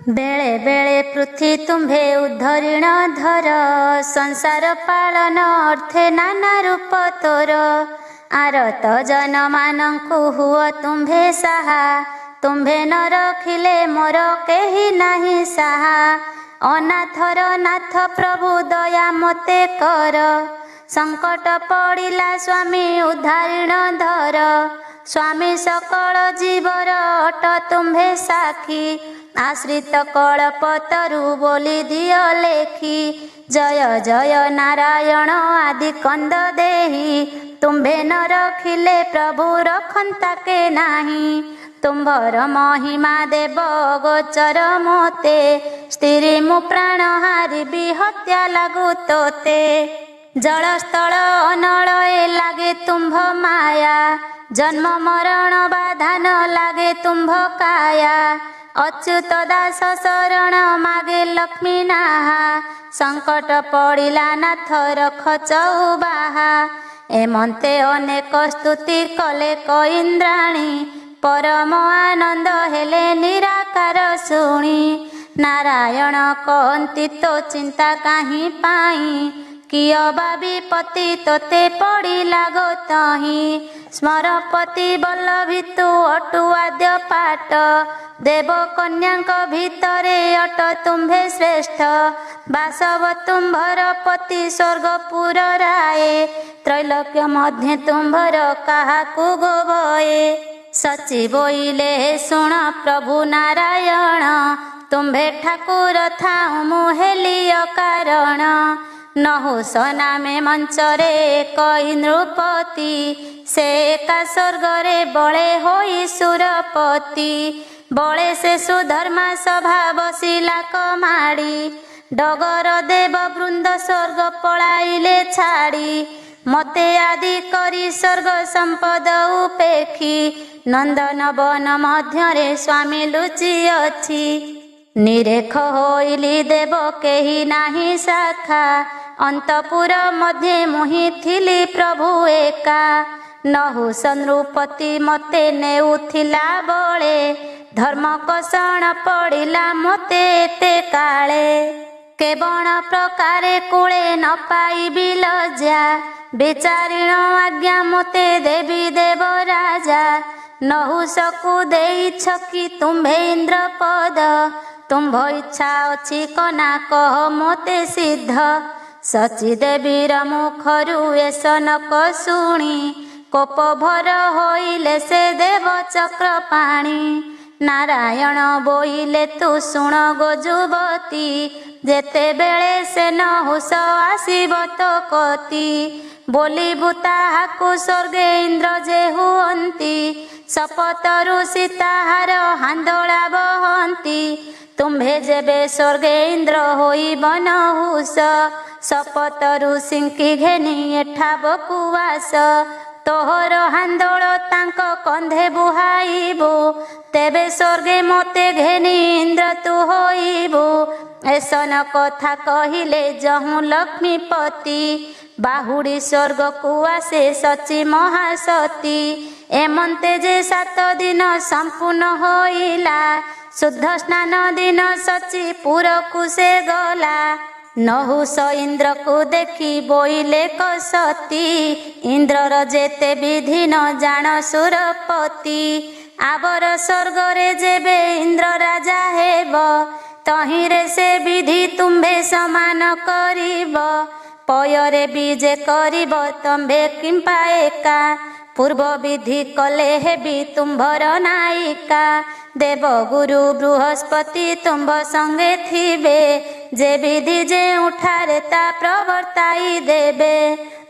बेले बेले पृथ्वी तुम्भे उद्धरिण धर, संसार पालन अर्थे नाना रूप तोर। आरत जन मानंकु हुओ तुम्भे साहा, तुम्भे न रखिले मोर केही नाही साहा। अनाथर नाथ प्रभु दया मते कर, संकट पड़िला स्वामी उद्धारिण धर। स्वामी सकल जीवर अट तुम्भे साखी, आश्रित कल्पतरु बोली दियो लेखी। जय जय नारायण आदि कंद देही, तुम्भे न रखिले प्रभु रखंता के नाही। तुम्भर महिमा देव गोचर मोते, स्त्री मु प्राण हारिबी हत्या लागू तोते। जल स्थल अनल ए लागे तुम्भ माया, जन्म मरण बाधा न लागे तुम्भ काया। अच्युत दास शरण मागे लक्ष्मी नाहा, संकट पड़िला नाथ रख चौबाहा। एमंते अनेक स्तुति कले इंद्राणी, परम आनंद हेले निराकार शुणी। नारायण कहंती तो चिंता काहीं पाई, किय बा विपत्ति तोते पड़िला गोतही। स्मरपति बल्लभी तू अटु आद्य पाठ, देव कन्याक भितरे अट तुम्भे श्रेष्ठ। बासव तुम्भर पति स्वर्गपुर राये, त्रैलोक्य मध्य तुम्भर काहाकु गोभये। सची बोइले शुण प्रभु नारायण, तुम्भे ठाकुर थाउ मुहेलिय कारण। नहुष नामे मंचरे कई नृपति, से एका स्वर्गरे बळे होई सुरपति। बळे से सुधर्मा सभा बसिला कमाड़ी, डगर देव वृंद स्वर्ग पळाइले छाड़ी। मते आदि करी स्वर्ग संपद उपेखी, नंदन वन मध्यरे स्वामी लुचि अछि। निरेख होइली देव केही नाही शाखा, अंतपुर मध्य मुहि थिली प्रभु एका। नहुष नृपति मते नेउथिला बळे, धर्म कषण पड़िला मते एते काळे। केवण प्रकारे कूले न पाइबी लज्जा, विचारिण आज्ञा मते देवी देव राजा। नहुषकु देइछ कि तुम्भे इंद्र पद, तुम्भ इच्छा अछि कना कह मोते सिद्ध। सची देवीर मुखरु एसनक शुणी, कोप भर होइले से देव चक्र पाणी। नारायण बोइले तू शुण गो जुवती, जेते बेले से नहुष आसिब तो कति। बोली भूताहाकु स्वर्गे इंद्र जे हुअंती, शपथरु सीताहार हांदोला बहंती। तुम्भे जेबे स्वर्गे इंद्र होइब नहुष, शपथरु सिंकी घेनी एठा बकुवास। तोहर हांदोल तांक कंधे बुहाइबु, तेबे स्वर्गे मते घेनी इंद्र तू होइबु। एसन कथा कहिले जहु लक्ष्मीपति, बाहुड़ी स्वर्ग को आसे सची महासती। एमंते जे 7 दिन संपूर्ण होइला, शुद्ध स्नान दिन सची पुरकु से गला। नहुष इंद्र को देखी बोइले कसती, इंद्रर जेते विधि न जान सुरपति। आवर स्वर्गरे जेबे इंद्र राजा हेब, तहिरे से विधि तुम्भे समान करिब। पयरे बीजे करिब तम्भे किंपा एका, पूर्व विधि कले हेबी तुम्भर नायिका। देव गुरु बृहस्पति तुम्भ संगे थिबे, जे विधि जे उठारे ता प्रवर्ताई देबे।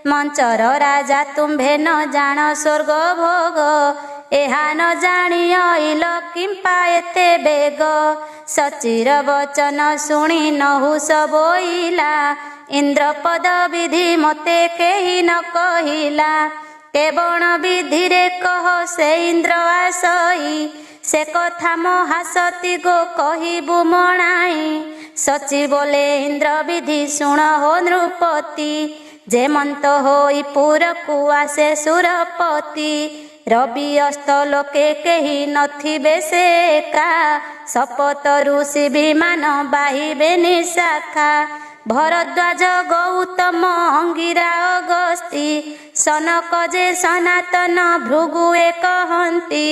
मंचर राजा तुम्भे न जान स्वर्ग भोग, एहा न जानी अइल किंपा एते बेग। सचिर वचन शुणी नहुष बोइला, इंद्र पद विधि मते केही न कहिला। केवण विधि रे कह से इंद्र आसई, से कथा महासती गो कहिबु मणाई। सची बोले इंद्र विधि शुण हो नृपति, जेमंत होई पुरकु आसे सुरपति। ରବି ଅସ୍ତ ଲୋକେ କେହି ନଥିବେ ସେ ଏକା, ଶପଥ ଋଷି ବିମାନ ବାହିବେ ନିଶାଖା। ଭରଦ୍ୱାଜ ଗୌତମ ଅଙ୍ଗିରା ଅଗସ୍ତି, ସନକ ଯେ ସନାତନ ଭୃଗୁ ଏ କହନ୍ତି।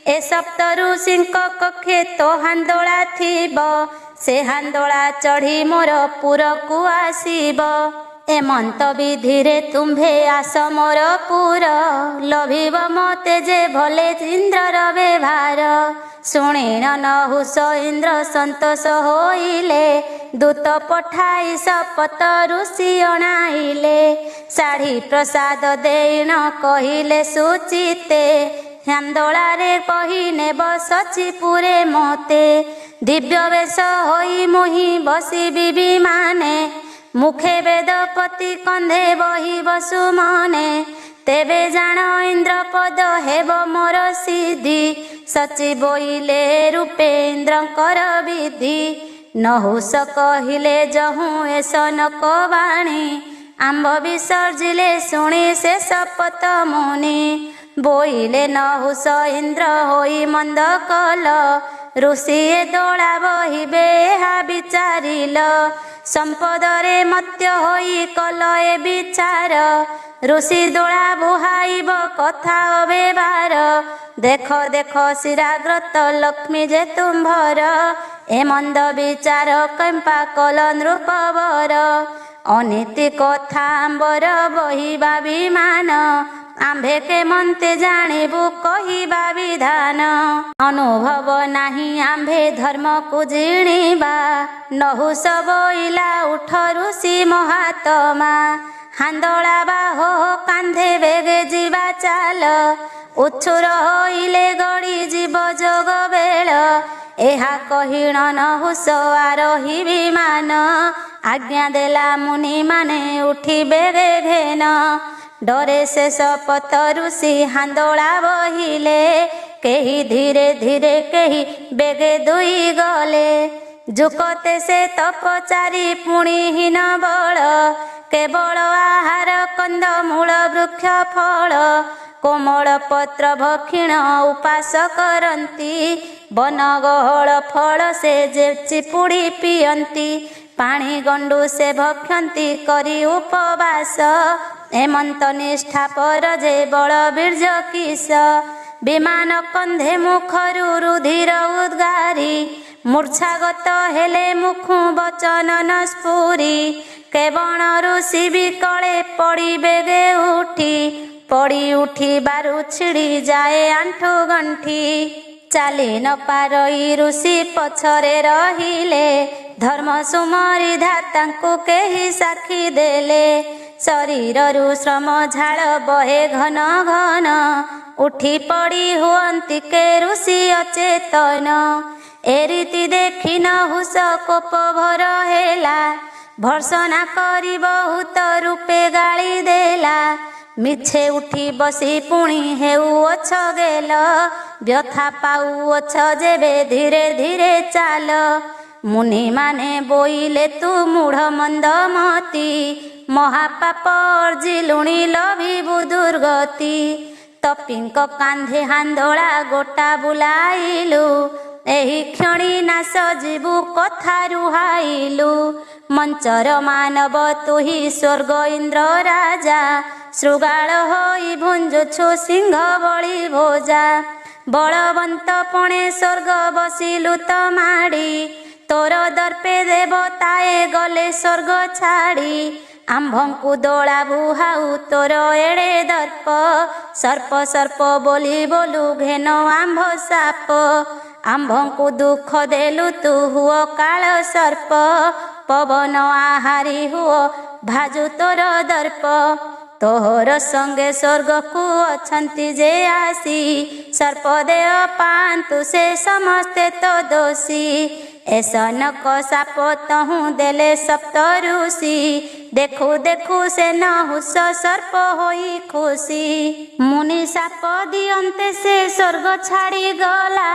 ଏ ସପ୍ତ ଋଷିଙ୍କ କକ୍ଷେ ତୋ ହାନ୍ଦୋଳା ଥିବ, ସେ ହାନ୍ଦୋଳା ଚଢ଼ି ମୋର ପୁରକୁ ଆସିବ। ଏମନ୍ତ ବିଧିରେ ତୁମ୍ଭେ ଆସ ମୋର ପୁର, ଲଭିବ ମତେ ଯେ ଭଲେ ଇନ୍ଦ୍ରର ବ୍ୟବହାର। ଶୁଣିଣ ନହୁଷ ଇନ୍ଦ୍ର ସନ୍ତୋଷ ହୋଇଲେ, ଦୂତ ପଠାଇ ଶପଥ ଋଷି ଅଣାଇଲେ। ଶାଢ଼ୀ ପ୍ରସାଦ ଦେଇଣ କହିଲେ ସୁଚିତେ, ହାନ୍ଦୋଳାରେ କହି ନେବ ସଚିପୁରେ ମତେ। ଦିବ୍ୟ ବେଶ ହୋଇ ମୁହିଁ ବସିବି ବିମାନେ, ମୁଖେ ବେଦପତି କନ୍ଧେ ବହିବ ସୁମନେ। ତେବେ ଜାଣ ଇନ୍ଦ୍ରପଦ ହେବ ମୋର ସିଦ୍ଧି, ସଚି ବୋଇଲେ ରୂପେ ଇନ୍ଦ୍ରଙ୍କର ବିଧି। ନହୁଷ କହିଲେ ଯହୁଁ ଏ ସନକ ବାଣୀ, ଆମ୍ବ ବିସର୍ଜିଲେ ଶୁଣି ସେ ଶପଥ ମୁନି। ବୋଇଲେ ନହୁଷ ଇନ୍ଦ୍ର ହୋଇ ମନ୍ଦ କଲ, ଋଷି ଏ ଦୋଳା ବହିବେ ଏହା ବିଚାରିଲ। ସମ୍ପଦରେ ମତ୍ୟ ହୋଇ କଲ ଏ ବିଚାର, ଋଷି ଦୋଳା ବୁହାଇବ କଥା ଅବ୍ୟବହାର। ଦେଖ ଦେଖ ଶିରାଗ୍ରତ ଲକ୍ଷ୍ମୀ ଯେ ତୁମ୍ଭର, ଏ ମନ୍ଦ ବିଚାର କେମ୍ପା କଲ ନୃପବର। ଅନୀତି କଥା ଆମ୍ବର ବହିବା ବିମାନ, ଆମ୍ଭେ କେମନ୍ତେ ଜାଣିବୁ କହିବା ବିଧାନ। ଅନୁଭବ ନାହିଁ ଆମ୍ଭେ ଧର୍ମକୁ ଜିଣିବା, ନହୁଷ ବୋଇଲା ଉଠ ଋଷି ମହାତ୍ମା। ହାନ୍ଦୋଳା ବାହ କାନ୍ଧେ ବେଗେ ଯିବା ଚାଲ, ଉଛୁର ହୋଇଲେ ଗଡ଼ି ଯିବ ଯୋଗ ବେଳ। ଏହା କହିଣ ନହୁଷ ଆରୋହୀ ବିମାନ, ଆଜ୍ଞା ଦେଲା ମୁନି ମାନେ ଉଠି ବେଗେ ଘେନ। ଡରେ ସେ ଶପଥ ଋଷି ହାନ୍ଦୋଳା ବହିଲେ, କେହି ଧୀରେ ଧୀରେ କେହି ବେଗେ ଦୁଇ ଗଲେ। ଯୁକତେ ସେ ତପଚାରୀ ପୁଣି ହୀନ ବଳ, କେବଳ ଆହାର କନ୍ଦ ମୂଳ ବୃକ୍ଷ ଫଳ। କୋମଳ ପତ୍ର ଭକ୍ଷିଣ ଉପାସ କରନ୍ତି, ବନ ଗହଳ ଫଳ ସେ ଯେ ଚିପୁଡ଼ି ପିଅନ୍ତି। ପାଣି ଗଣ୍ଡୁ ସେ ଭକ୍ଷନ୍ତି କରି ଉପବାସ, ଏମନ୍ତ ନିଷ୍ଠା ପର ଯେ ବଳ ବୀର୍ଯ୍ୟ କିସ। ବିମାନ କନ୍ଧେ ମୁଖରୁ ରୁଧିର ଉଦ୍ଗାରି, ମୂର୍ଚ୍ଛାଗତ ହେଲେ ମୁଖୁ ବଚନ ନ ସ୍ଫୁରି। କେବଳ ଋଷି ବିକଳେ ପଡ଼ି ବେଗେ ଉଠି, ପଡ଼ି ଉଠିବାରୁ ଛିଡ଼ି ଯାଏ ଆଣ୍ଠୁ ଗଣ୍ଠି। ଚାଲି ନ ପାରଇ ଋଷି ପଛରେ ରହିଲେ, ଧର୍ମ ସୁମରିଧା ତାଙ୍କୁ କେହି ସାକ୍ଷୀ ଦେଲେ। ଶରୀରରୁ ଶ୍ରମ ଝାଳ ବହେ ଘନ ଘନ, ଉଠି ପଡ଼ି ହୁଅନ୍ତି କେ ଋଷି ଅଚେତନ। ଏ ରୀତି ଦେଖି ନହୁଷ କୋପ ଭର ହେଲା, ଭର୍ସନା କରି ବହୁତ ରୂପେ ଗାଳି ଦେଲା। ମିଛେ ଉଠି ବସି ପୁଣି ହେଉଅଛ ଗେଲ, ବ୍ୟଥା ପାଉଅଛ ଯେବେ ଧୀରେ ଧୀରେ ଚାଲ। ମୁନି ମାନେ ବୋଇଲେ ତୁ ମୂଢ଼ ମନ୍ଦମତି, ମହାପାପ ଅର୍ଜିଲୁଣି ଲଭିବୁ ଦୁର୍ଗତି। ତପୀଙ୍କ କାନ୍ଧେ ହାନ୍ଦୋଳା ଗୋଟା ବୁଲାଇଲୁ, ଏହି କ୍ଷଣି ନାଶ ଯିବୁ କଥାରୁ ହାଇଲୁ। ମଞ୍ଚର ମାନବ ତୁହି ସ୍ୱର୍ଗ ଇନ୍ଦ୍ର ରାଜା, ଶୃଗାଳ ହୋଇ ଭୁଞ୍ଜୁଛୁ ସିଂହ ବଳି ଭୋଜା। ବଳବନ୍ତ ପଣେ ସ୍ୱର୍ଗ ବସିଲୁ ତ ମାଡ଼ି, ତୋର ଦର୍ପେ ଦେବତାଏ ଗଲେ ସ୍ୱର୍ଗ ଛାଡ଼ି। ଆମ୍ଭଙ୍କୁ ଦୋଳା ବୁହାଉ ତୋର ଏଡ଼େ ଦର୍ପ, ସର୍ପ ସର୍ପ ବୋଲି ବୋଲୁ ଘେନ ଆମ୍ଭ ସାପ। ଆମ୍ଭଙ୍କୁ ଦୁଃଖ ଦେଲୁ ତୁ ହୁଅ କାଳ ସର୍ପ, ପବନ ଆହାରି ହୁଅ ଭାଜୁ ତୋର ଦର୍ପ। ତୋହର ସଙ୍ଗେ ସ୍ୱର୍ଗକୁ ଅଛନ୍ତି ଯେ ଆସି, ସର୍ପଦେହ ପାଆନ୍ତୁ ସେ ସମସ୍ତେ ତ ଦୋଷୀ। ଏ ସନକ ସାପ ତହୁଁ ଦେଲେ ସପ୍ତ ଋଷି, ଦେଖୁ ଦେଖୁ ସେ ନହୁଷ ସର୍ପ ହୋଇ ଖୁସି। ମୁନି ସାପ ଦିଅନ୍ତେ ସେ ସ୍ୱର୍ଗ ଛାଡ଼ି ଗଲା,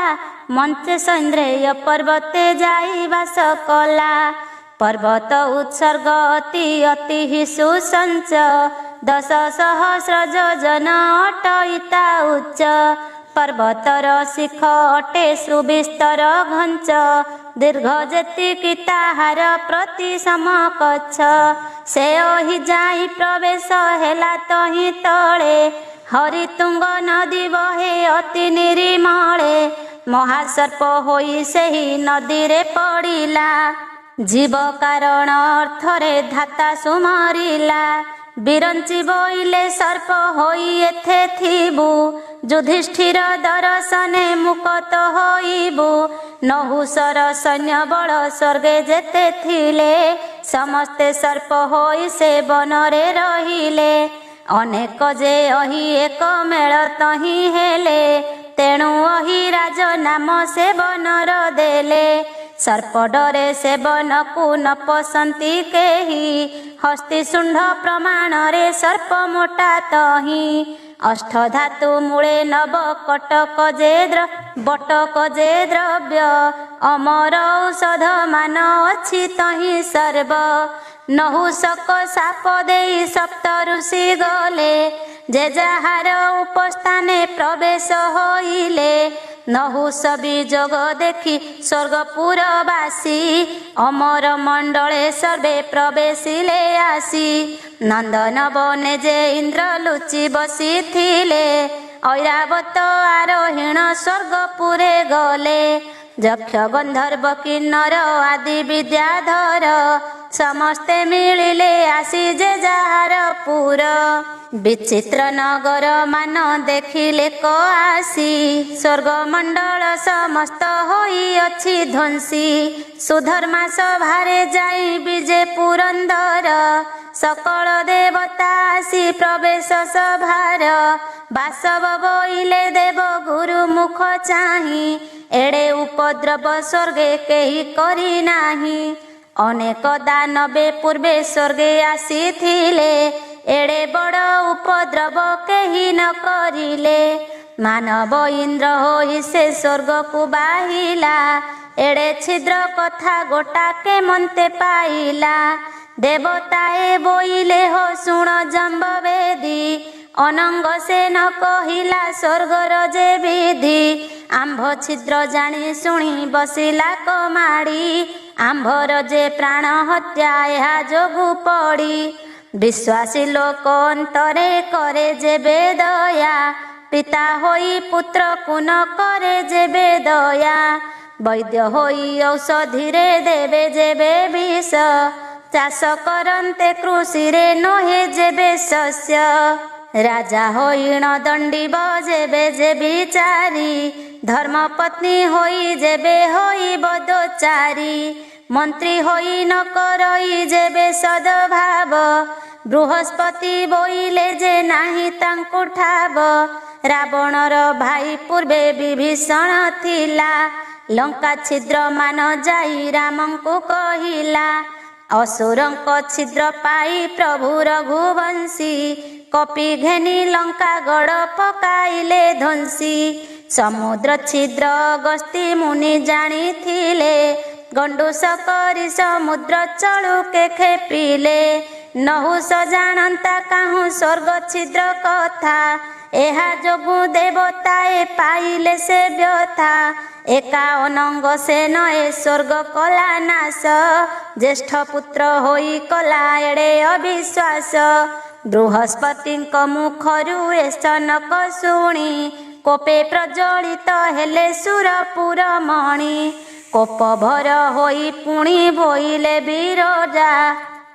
ମଞ୍ଚେ ସୈନ୍ଦ୍ରେୟ ପର୍ବତେ ଯାଇ ବାସ କଲା। ପର୍ବତ ଉତ୍ସର୍ଗ ଅତି ଅତି ହି ସୁସଞ୍ଚ, 10 सहस्र योजन अटईता उच्च पर्वतर शिख अटे सुविस्तर घंच दीर्घ जेतिकी ताहार प्रति समकक्ष से ओहि जाई प्रवेश हेला तहि तले हरितुंग नदी बहे अति निरिमले महासर्प होई सेही नदी रे पड़िला जीव कारण अर्थरे धाता सुमरिला बिरंची बोइले सर्प होई एथे थिबु युधिष्ठिर दर्शने मुकत होइबु नहुसर सैन्य बल स्वर्गे जेते थिले समस्ते सर्प होई से बनरे रहिले अनेक जे अहि एक मेल तहि हेले तेणु अहि राज नाम से बनर देले सर्प डरे सेवन को न पसंती केही हस्ती शुंड प्रमाण रे सर्प मोटा तही अष्ट धातु मूले नव कटक जेद्र बटक जे द्रव्य अमर औषध मान अछि तही सर्व नहुसक साप देई सप्त ऋषि गले जे जाहार उपस्थाने प्रवेश होइले नहुस बीजोग देखी स्वर्गपुरवासी अमर मंडले सर्वे प्रवेशिले आसी नंदन बने जे इंद्र लुचि बसी थिले ऐरावत आरोहिण स्वर्गपुरे गले यक्ष गंधर्व किन्नर आदि विद्याधर समस्ते मिलिले आसी जे जाहार पुर विचित्र नगर मान देखिले को आसी स्वर्ग मंडल समस्त होई अछि ध्वंसी सुधर्मा सभारे जाई विजे पुरंदर सकल देवता आसी प्रवेश सभार बासव बोइले देव गुरु मुख चाही एड़े उपद्रव स्वर्गे केही करी नाही अनेक दानवे पूर्वे स्वर्गे आसीथिले एड़े बड़ उपद्रव केही न करिले मानव इंद्र होई से स्वर्ग को बाहिला एड़े छिद्र कथा गोटा के मनते पाइला देवताए बोइले हो सुण जम्बवेदी अनंग से न कहिला स्वर्गर जे विधि आंभ छिद्र जानी शुणी बसिला कमाड़ी आंभर जे प्राण हत्या ଏହା जोगु पड़ी विश्वासी लोक अंतरे करे जेबे दया पिता होई पुत्र को न करे जेबे दया वैद्य होई औषधि रे देवे जेबे विष चाष करन्ते कृषि रे नहे जेबे शस्य राजा होई न दंडी बजेबे जे बिचारी धर्मपत्नी होई जेबे होई बदोचारी मंत्री होई न करई जेबे सद्भाव बृहस्पति बोइले जे नाही तांकु ठाव रावणर भाई पूर्वे विभीषण थिला लंका छिद्र मान जाई रामंकु कहिला असुरंक छिद्र पाई प्रभु रघुवंशी कपि घेनी लंका गड़ पकाइले ध्वंसी समुद्र छिद्र गस्ती मुनि जानी थिले गंडूस करी समुद्र चलु के खेपिले नहुस जानता काहू स्वर्ग छिद्र कथा एहा जोगु देवताए पाइले से व्यथा एका अनंग से नए स्वर्ग कला नाश ज्येष्ठ पुत्र होई कला एड़े अविश्वास बृहस्पति मुखरु ए सनक शुणी कोपे प्रज्वलित हेले सुरपुर मणि कोप भर होई पुणी बोइले बिरजा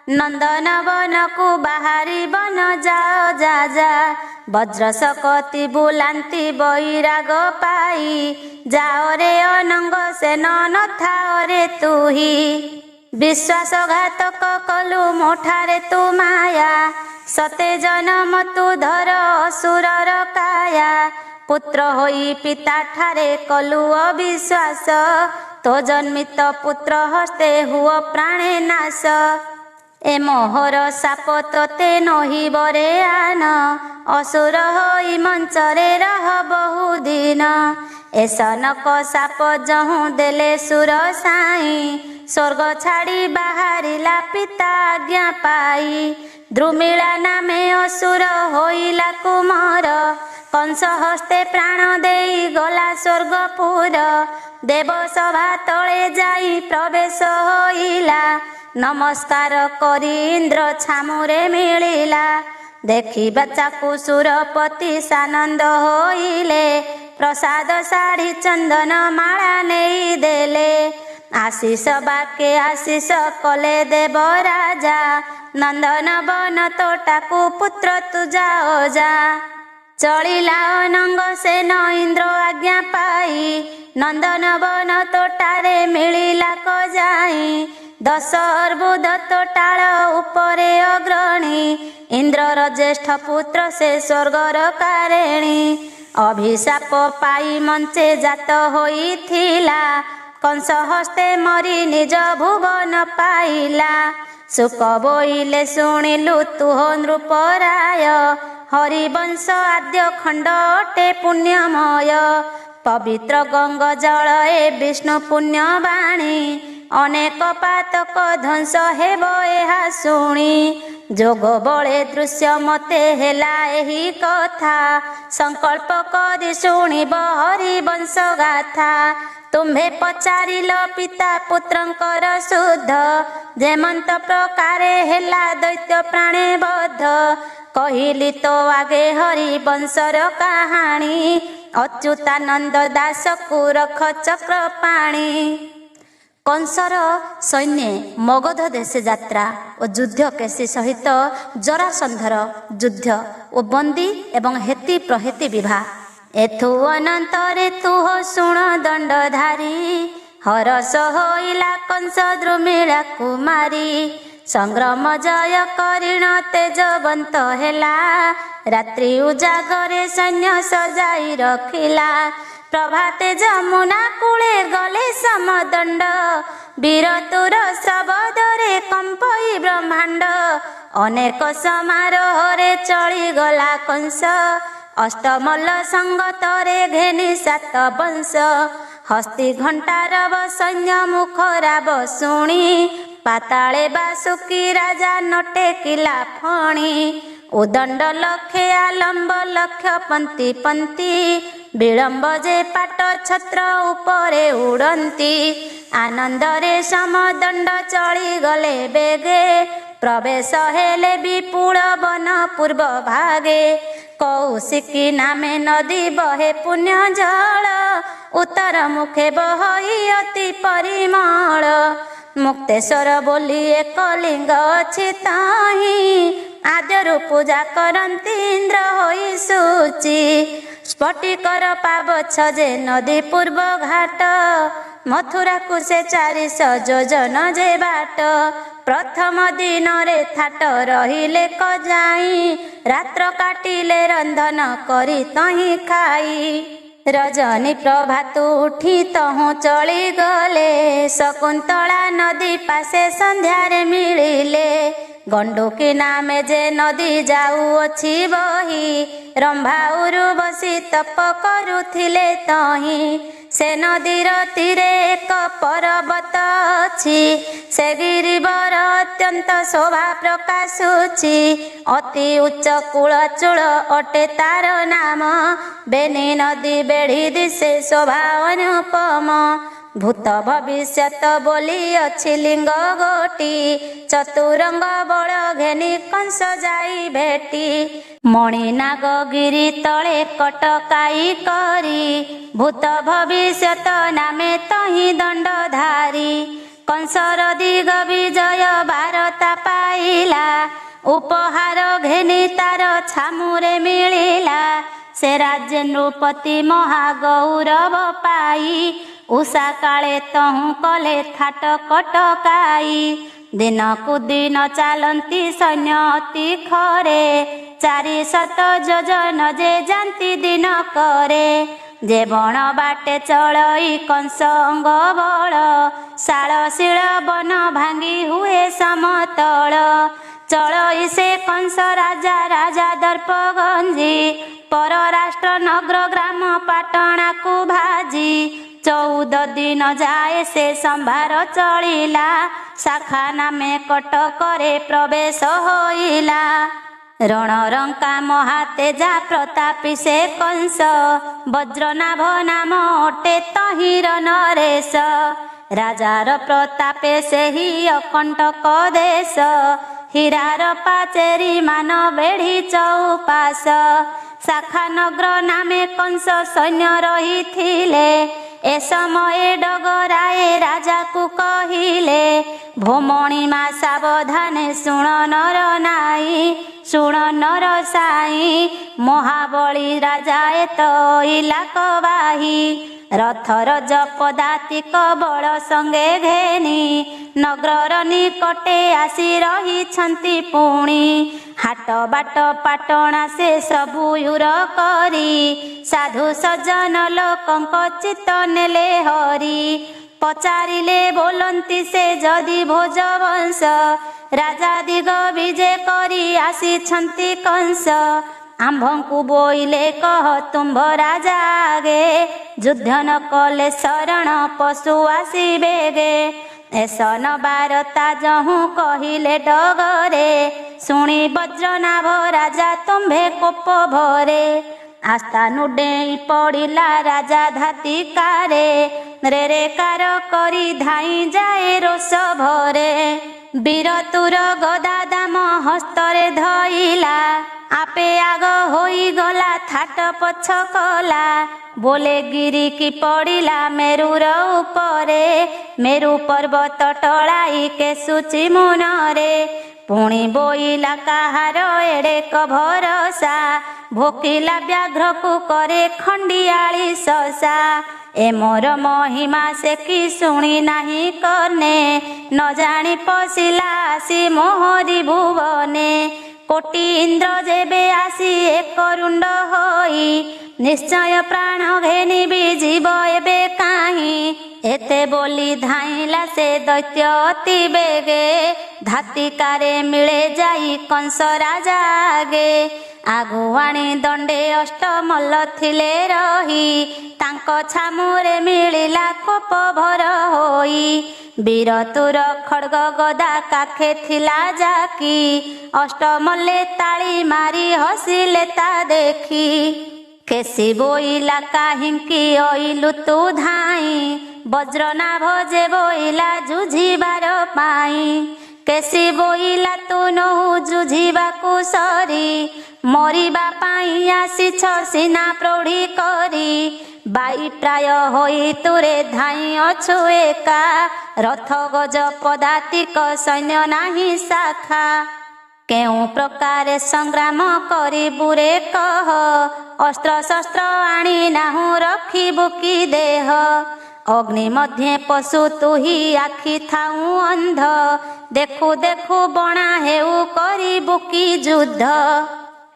नंदन वन को बाहरी बन जाओ जा जा वज्र सकती बुलांती बैराग पाई जाओ रे अनंग से न था रे तू ही विश्वासघातक कलु मोठारे तू माया सते जन्म तू धर असुरर काया पुत्र होई पिता ठारे कलु अविश्वास तो जन्मित पुत्र हस्ते हुओ प्राणे नाश ए मोहर साप तोते नही बरे आन असुर होई मंचरे रह बहुदिन ए सनक साप जहूँ देले सुर साई स्वर्ग छाड़ी बाहरिला पिता आज्ञा पाई द्रुमिला नामे असुर होइला कुमार कंस हस्ते प्राण देई गला स्वर्गपुर देव सभा तले जाई प्रवेश होइला नमस्कार करी इंद्र छामुरे मिलिला देखिबा चाकु सुरपति सानंद होइले प्रसाद साड़ी चंदन माला नहीं देले आशीष बाके आशीष कले देव राजा नंदन बन तोटाकू पुत्र तू जाओ जा चलिला अनंग सेन इंद्र आज्ञा पाई नंदन बन तोटारे मिलिला क जाई 10 अर्बुद तोटाळ उपरे अग्रणी इंद्रर ज्येष्ठ पुत्र से स्वर्गर कारेणी अभिशाप पाई मंचे जात होइथिला कंस हस्ते मरी निज भुवन पाइला सुख बोइले शुणिलु तुह नृपराय हरिवंश आद्य खंड अटे पुण्यमय पवित्र गंग जल ए विष्णु पुण्यवाणी अनेक पातक ध्वंस हेब एहा शुणी जोग बळे दृश्य मते हेला एही कथा संकल्प करी शुणिब हरिवंश गाथा तुम्भे पचारिल पिता पुत्रंकर शुद्ध जेमंत प्रकारे हेला दैत्य प्राणे बद्ध कहिली तो आगे हरिवंशर कहानी अच्युतानंद दास को रख चक्र पाणी कंसर सैन्य मगध देश यात्रा और युद्ध केसी सहित जरासंधर युद्ध और बंदी एवं हेती प्रहेती विवाह एथु अनंतरे तुह शुण दंडधारी हरस होइला कंस द्रुमिला कुमारी संग्राम जय करिण तेजवंत हेला रात्रि उजागरे सैन्य सजाई रखिला प्रभाते जमुना कूले गले समदंड वीरतुर शबदरे कंपई ब्रह्मांड अनेक समारोहरे चली गला कंस अष्टमल्ल संगतरे घेनी 7 वंश हस्ती घंटारव सैन्य मुखराव शुणी पाताले बासुकी राजा नटे किला फणी उदंड लक्षे आलम्ब लक्ष्य पंक्ति पंक्ति विलंब जे पाट छत्र उपरे उड़ंती आनंदरे समदंड चली गले बेगे प्रवेश हेले विपुल वन पूर्व भागे कौशिकी नामे नदी बहे पुण्य जल उत्तर मुखे बहई अति परिमल मुक्तेश्वर बोली एक लिंग अछि ताही आद्यरु पूजा करती इंद्र होई सूची स्फटिकर पावछ जे नदी पूर्व घाट मथुरा को से 400 योजन जे बाट प्रथम दिन रे थाट रहिले क जाई रात्र काटिले रंधन करी तही खाई रजनी प्रभात उठी तहु चली गले शकुंतला नदी पासे संध्यारे मिलिले गंडुकी नामे जे नदी जाऊअछि बही रंभा उर्वशी तप करुथिले तही से नदीर तीरे एक पर्वत अछि से गिरिवर अत्यंत शोभा प्रकाशुछि अति उच्च कूल चूल अटे तार नाम बेनी नदी बेढ़ी दिशे शोभा अनुपम भूत भविष्यत बोली अछि लिंग गोटी चतुरंग बल घेनी कंस जाई भेटी मणिनाग गिरी तले कटकाई करी भूत भविष्यत नामे तही दंडधारी कंसर दिग विजय भारता पाइला उपहार घेनी तार छामुरे मिलिला से राज्य नृपति महागौरव पाई उषा काले तहु कले थाट कटकाई दिन कु दिन चलती सैन्य अति खरे 400 योजन जे जानती दिन करे जे बण बाटे चलई कंस अंग बल शाल शिल बन भांगी हुए समतल चलई से कंस राजा राजा दर्प गंजी परराष्ट्र नगर ग्राम पाटणा को भाजी 14 दिन जाए से ସମ୍ଭାର ଚଳିଲା ଶାଖା ନାମେ କଟକରେ ପ୍ରବେଶ ହୋଇଲା। ରଣରଙ୍କା ମହାତେଜା ପ୍ରତାପୀ ସେ କଂସ ବଜ୍ରନାଭ ନାମ ଅଟେ ତହିଁର ନରେଶ। ରାଜାର ପ୍ରତାପେ ସେହି ଅକଣ୍ଟକ ଦେଶ ହୀରାର ପାଚେରୀ ମାନ ବେଢ଼ି ଚଉପାଶ। ଶାଖା ନଗ୍ର ନାମେ କଂସ ସୈନ୍ୟ ରହିଥିଲେ ଏ ସମୟେ ଡଗରାଏ ରାଜାକୁ କହିଲେ ଭୋମଣି ମା ସାବଧାନେ ଶୁଣ ନର ନାଇଁ ଶୁଣ ନର ସାଇଁ ମହାବଳୀ ରାଜା ଏତ ଇଲାକବାହୀ। ରଥର ଜପଦାତିକ ବଳ ସଙ୍ଗେ ଘେନି ନଗର ନିକଟେ ଆସି ରହିଛନ୍ତି ପୁଣି। ହାଟ ବାଟ ପାଟଣା ସେ ସବୁ ୟୁର କରି ସାଧୁ ସଜ୍ଜନ ଲୋକଙ୍କ ଚିତ୍ତ ନେଲେ ହରି। ପଚାରିଲେ ବୋଲନ୍ତି ସେ ଯଦି ଭୋଜ ବଂଶ ରାଜା ଦିଗ ବିଜେ କରି ଆସିଛନ୍ତି କଂସ। ଆମ୍ଭଙ୍କୁ ବୋଇଲେ କହ ତୁମ୍ଭ ରାଜା ଆଗେ ଯୁଦ୍ଧ ନ କଲେ ଶରଣ ପଶୁ ଆସିବେଗେ। ଏସନ ବାରତା ଯହୁଁ କହିଲେ ଡଗରେ ଶୁଣି ବଜ୍ରନାଭ ରାଜା ତୁମ୍ଭେ କୋପ ଭରେ। ଆସ୍ଥାନୁ ଡେଇଁ ପଡ଼ିଲା ରାଜା ଧାତିକାରେ ରେ କାର କରି ଧାଇଁ ଯାଏ ରୋଷ ଭରେ। ବୀରତୁର ଗଦା ଦାମ ହସ୍ତରେ ଧଇଲା ଆପେ ଆଗ ହୋଇଗଲା ଥାଟ ପଛ କଲା। ବୋଲେ ଗିରି କି ପଡ଼ିଲା ମେରୁର ଉପରେ ମେରୁ ପର୍ବତ ଟଳାଇ କେଶୁଚି ମୁନରେ। ପୁଣି ବୋଇଲା କାହାର ଏଡ଼େକ ଭରସା ଭୋକିଲା ବ୍ୟାଘ୍ରକୁ କରେ ଖଣ୍ଡିଆଳି ଶସା। ଏ ମୋର ମହିମା ସେ କି ଶୁଣି ନାହିଁ କର୍ଣ୍ଣେ ନ ଜାଣି ପଶିଲା ଆସି ମୋହରି ଭୁବନେ। କୋଟି ଇନ୍ଦ୍ର ଯେବେ ଆସି ଏକ ରୁଣ୍ଡ ହୋଇ ନିଶ୍ଚୟ ପ୍ରାଣ ଘେନିବି ଯିବ ଏବେ କାହିଁ। ଏତେ ବୋଲି ଧାଇଁଲା ସେ ଦୈତ୍ୟ ଅତି ବେଗେ ଧାତିକାରେ ମିଳେ ଯାଇ କଂସ ରାଜା ଆଗେ। ଆଗୁଆଣୀ ଦଣ୍ଡେ ଅଷ୍ଟମଲ୍ଲ ଥିଲେ ରହି ତାଙ୍କ ଛାମୁରେ ମିଳିଲା କୋପ ଭର ହୋଇ। ବୀରତୁର ଖଡ୍ଗ ଗଦା କାଖେ ଥିଲା ଜାକି ଅଷ୍ଟମଲ୍ଲେ ତାଳି ମାରି ହସିଲେ ତା ଦେଖି। କେସି ବୋଇଲା କାହିଁକି ଅଇଲୁ ତୁ ଧାଇଁ ବଜ୍ରନାଭ ଯେ ବୋଇଲା ଯୁଝିବାର ପାଇଁ। କେସି ବୋଇଲା ତୁ ନହୁ ଯୁଝିବାକୁ ସରି ମରିବା ପାଇଁ ଆସିଛ ସିନା ପ୍ରୌଢ଼ୀ କରି। ବାଇ ପ୍ରାୟ ହୋଇ ତୁରେ ଧାଇଁ ଅଛୁ ଏକା ରଥ ଗଜ ପଦାତିକ ସୈନ୍ୟ ନାହିଁ ଶାଖା। କେଉଁ ପ୍ରକାରେ ସଂଗ୍ରାମ କରିବୁରେ କହ ଅସ୍ତ୍ର ଶସ୍ତ୍ର ଆଣି ନାହୁଁ ରଖିବୁ କି ଦେହ। ଅଗ୍ନି ମଧ୍ୟେ ପଶୁ ତୁହି ଆଖି ଥାଉଁ ଅନ୍ଧ ଦେଖୁ ଦେଖୁ ବଣା ହେଉ କରିବୁ କି ଯୁଦ୍ଧ।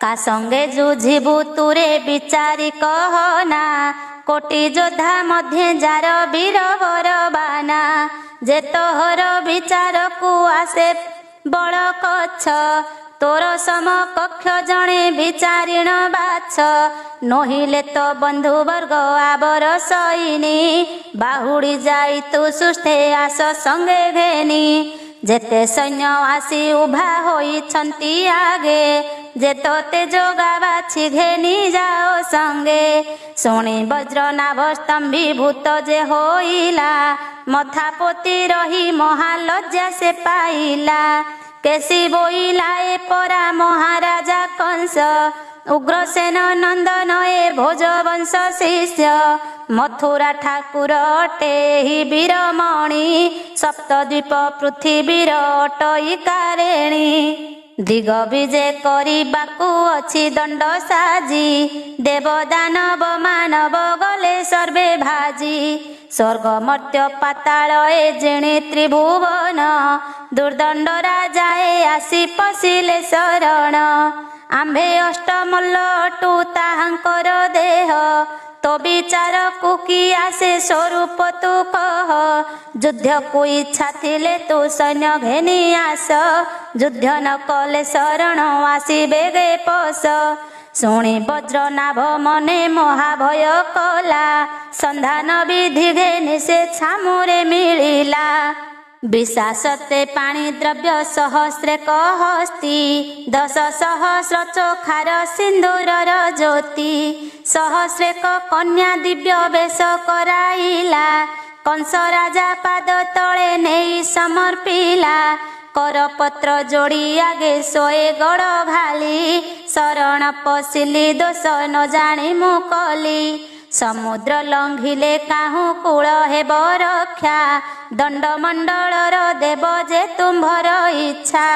କା ସଙ୍ଗେ ଯୁଝିବୁ ତୁରେ ବିଚାରି କହ ନା କୋଟି ଯୋଦ୍ଧା ମଧ୍ୟେ ଯାର ବୀର ବରବାନା। ଯେ ତୋହର ବିଚାରକୁ ଆସେ ବଳ କଛ ତୋର ସମକକ୍ଷ ଜଣେ ବିଚାରିଣ ବାଛ। ନୋହିଲେ ତ ବନ୍ଧୁବର୍ଗ ଆବର ସଇନି ବାହୁଡ଼ି ଯାଇ ତୁ ସୁସ୍ଥେ ଆସ ସଙ୍ଗେ ଘେନି। ଯେତେ ସୈନ୍ୟ ଆସି ଉଭା ହୋଇଛନ୍ତି ଆଗେ ଯେ ତୋତେ ଯୋଗା ବାଛି ଘେନି ଯାଅ ସଙ୍ଗେ। ଶୁଣି ବଜ୍ରନାଭ ସ୍ତମ୍ଭୀଭୂତ ଯେ ହୋଇଲା ମଥା ପୋତି ରହି ମହାଲଜ୍ଜା ସେ ପାଇଲା। କେସି ବୋଇଲା ଏ ପରା ମହାରାଜା କଂସ ଉଗ୍ରସେନ ନନ୍ଦନ ଏ ଭୋଜବଂଶ ଶିଷ୍ୟ। ମଥୁରା ଠାକୁର ଅଟେ ଏହି ବୀରମଣି ସପ୍ତଦ୍ୱୀପ ପୃଥିବୀର ଅଟଇ କାରେଣୀ। ଦିଗ ବିଜେ କରିବାକୁ ଅଛି ଦଣ୍ଡ ସାଜି ଦେବଦାନବ ମାନବ ଗଲେ ସର୍ବେ ଭାଜି। ସ୍ୱର୍ଗ ମର୍ତ୍ତ୍ୟ ପାତାଳ ଏ ଜିଣି ତ୍ରିଭୁବନ ଦୁର୍ଦଣ୍ଡ ରାଜାଏ ଆସି ପଶିଲେ ଶରଣ। ଆମ୍ଭେ ଅଷ୍ଟମଲ୍ଲ ଅଟୁ ତାହାଙ୍କର ଦେହ ତୋ ବିଚାରକୁ କି ଆସେ ସ୍ୱରୂପ ତୁ କହ। ଯୁଦ୍ଧକୁ ଇଚ୍ଛା ଥିଲେ ତୁ ସୈନ୍ୟ ଘେନି ଆସ ଯୁଦ୍ଧ ନ କଲେ ଶରଣ ଆସିବେ गे ପଶ। ଶୁଣି ବଜ୍ରନାଭ ମନେ ମହାଭୟ କଲା ସନ୍ଧାନ ବିଧି ଘେନି ସେ ଛାମୁରେ ମିଳିଲା। ବିଶାସତେ ପାଣି ଦ୍ରବ୍ୟ ସହସ୍ରେକ ହସ୍ତି 10 ସହସ୍ର ଚୋଖାର ସିନ୍ଦୁରର ଜ୍ୟୋତି। ସହସ୍ରେକ କନ୍ୟା ଦିବ୍ୟ ବେଶ କରାଇଲା କଂସ ରାଜା ପାଦ ତଳେ ନେଇ ସମର୍ପିଲା। କରପତ୍ର ଯୋଡ଼ି ଆଗେ 100 ଗଡ଼ ଘାଲି ଶରଣ ପଶିଲି ଦୋଷ ନ ଜାଣି ମୁଁ କଲି। ସମୁଦ୍ର ଲଙ୍ଘିଲେ କାହୁଁ କୂଳ ହେବ ରକ୍ଷା ଦଣ୍ଡମଣ୍ଡଳର ଦେବ ଯେ ତୁମ୍ଭର ଇଚ୍ଛା।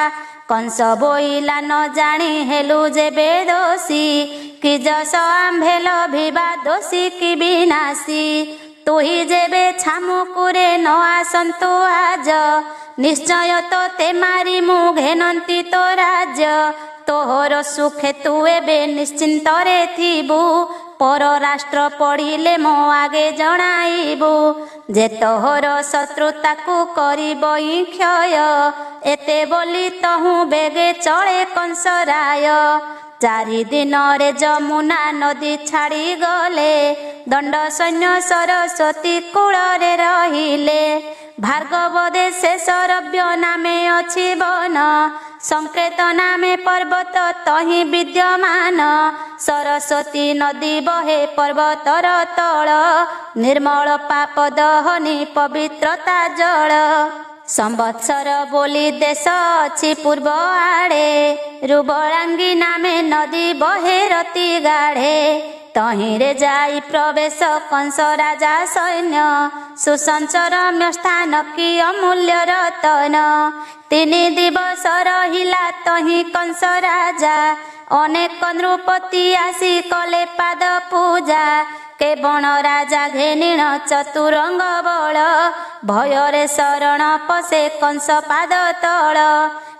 କଂସ ବୋଇଲା ନ ଜାଣି ହେଲୁ ଯେବେ ଦୋଷୀ କି ଯଶ ଆମ୍ଭେ ଲଭିବା ଦୋଷୀ କି ବିନାଶୀ। ତୁହି ଯେବେ ଛାମୁକୁରେ ନ ଆସନ୍ତୁ ଆଜ ନିଶ୍ଚୟ ତୋତେ ମାରି ମୁଁ ଘେନନ୍ତି ତୋ ରାଜ୍ୟ। ତୋହର ସୁଖେ ତୁ ଏବେ ନିଶ୍ଚିନ୍ତରେ ଥିବୁ ପରରାଷ୍ଟ୍ର ପଡ଼ିଲେ ମୋ ଆଗେ ଜଣାଇବୁ। ଯେ ତୋହର ଶତ୍ରୁ ତାକୁ କରିବ ହିଁ କ୍ଷୟ ଏତେ ବୋଲି ତହୁଁ ବେଗେ ଚଳେ କଂସରାୟ। 4 ଦିନରେ ଯମୁନା ନଦୀ ଛାଡ଼ି ଗଲେ ଦଣ୍ଡ ସୈନ୍ୟ ସରସ୍ୱତୀ କୂଳରେ ରହିଲେ। ଭାର୍ଗବ ଦେଶେ ସରବ୍ୟ ନାମେ ଅଛି ବନ ସଂକେତ ନାମେ ପର୍ବତ ତହିଁ ବିଦ୍ୟମାନ। ସରସ୍ୱତୀ ନଦୀ ବହେ ପର୍ବତର ତଳ ନିର୍ମଳ ପାପ ଦହନି ପବିତ୍ରତା ଜଳ। ସମ୍ବତ୍ସର ବୋଲି ଦେଶ ଅଛି ପୂର୍ବ ଆଡ଼େ ରୁବଳାଙ୍ଗୀ ନାମେ ନଦୀ ବହେ ରତି ଗାଢ଼େ। ତହିଁରେ ଯାଇ ପ୍ରବେଶ କଂସ ରାଜା ସୈନ୍ୟ ସୁସଂଚରମ୍ୟ ସ୍ଥାନ କି ଅମୂଲ୍ୟ ରତନ। 3 ଦିବସ ରହିଲା ତହିଁ କଂସ ରାଜା ଅନେକ ନୃପତି ଆସି କଲେ ପାଦ ପୂଜା। କେବଳ ରାଜା ଘେନିଣ ଚତୁରଙ୍ଗ ବଳ ଭୟରେ ଶରଣ ପଶେ କଂସ ପାଦ ତଳ।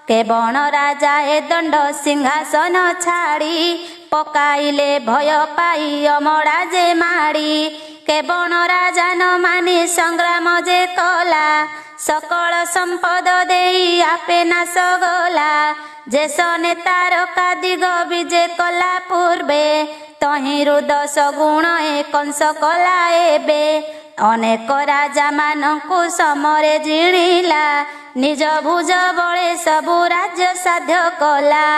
କେବଳ ରାଜା ଏ ଦଣ୍ଡ ସିଂହାସନ ଛାଡ଼ି ପକାଇଲେ ଭୟ ପାଇ ଅମଡ଼ା ଯେ ମାଡ଼ି। କେବଳ ରାଜା ନ ମାନି ସଂଗ୍ରାମ ଯେ କଲା ସକଳ ସମ୍ପଦ ଦେଇ ଆପେ ନାଶ ଗଲା। ଯେସ ନେତାର କାଦିଗ ବିଜେ କଲା ପୂର୍ବେ ତହିଁରୁ 10 ଗୁଣ ଏ କଂସ କଲା ଏବେ। ଅନେକ ରାଜା ମାନଙ୍କୁ ସମରେ ଜିଣିଲା ନିଜ ଭୁଜ ବଳେ ସବୁ ରାଜ୍ୟ ସାଧ୍ୟ କଲା।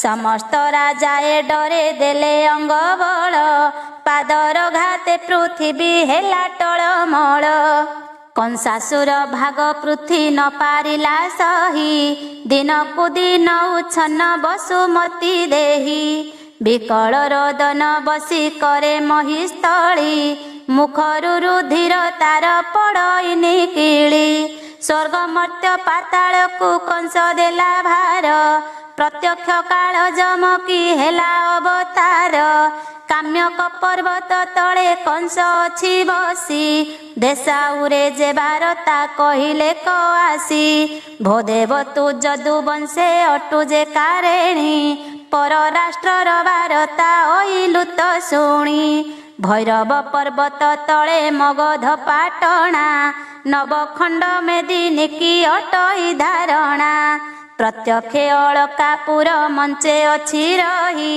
ସମସ୍ତ ରାଜା ଏ ଡରେ ଦେଲେ ଅଙ୍ଗ ବଳ ପାଦର ଘାତେ ପୃଥିବୀ ହେଲା ଟଳମଳ। କଂସାସୁର ଭାଗ ପୃଥି ନ ପାରିଲା ସହି ଦିନକୁ ଦିନ ଉଚ୍ଛନ୍ନ ବସୁମତୀ ଦେହି। ବିକଳ ରୋଦନ ବସି କରେ ମହିସ୍ଥଳୀ ମୁଖରୁ ରୁଧିର ତାର ପଡ଼ଇନି କିଳି। ସ୍ୱର୍ଗ ମର୍ତ୍ତ୍ୟ ପାତାଳକୁ କଂସ ଦେଲା ଭାର ପ୍ରତ୍ୟକ୍ଷ କାଳ ଯମକି ହେଲା ଅବତାର। କାମ୍ୟକ ପର୍ବତ ତଳେ କଂସ ଅଛି ବସି ଦେଶାଉରେ ଯେ ବାରତା କହିଲେ କଆସି। ଭୋଦେବ ତୁ ଯଦୁ ବଂଶେ ଅଟୁ ଯେ କାରେଣୀ ପରରାଷ୍ଟ୍ରର ବାରତା ଅଇଲୁ ତ ଶୁଣି। ଭୈରବ ପର୍ବତ ତଳେ ମଗଧ ପାଟଣା ନବଖଣ୍ଡ ମେଦିନୀ କି ଅଟଇ ଧାରଣା। ପ୍ରତ୍ୟକ୍ଷେ ଅଳକାପୁର ମଞ୍ଚେ ଅଛି ରହି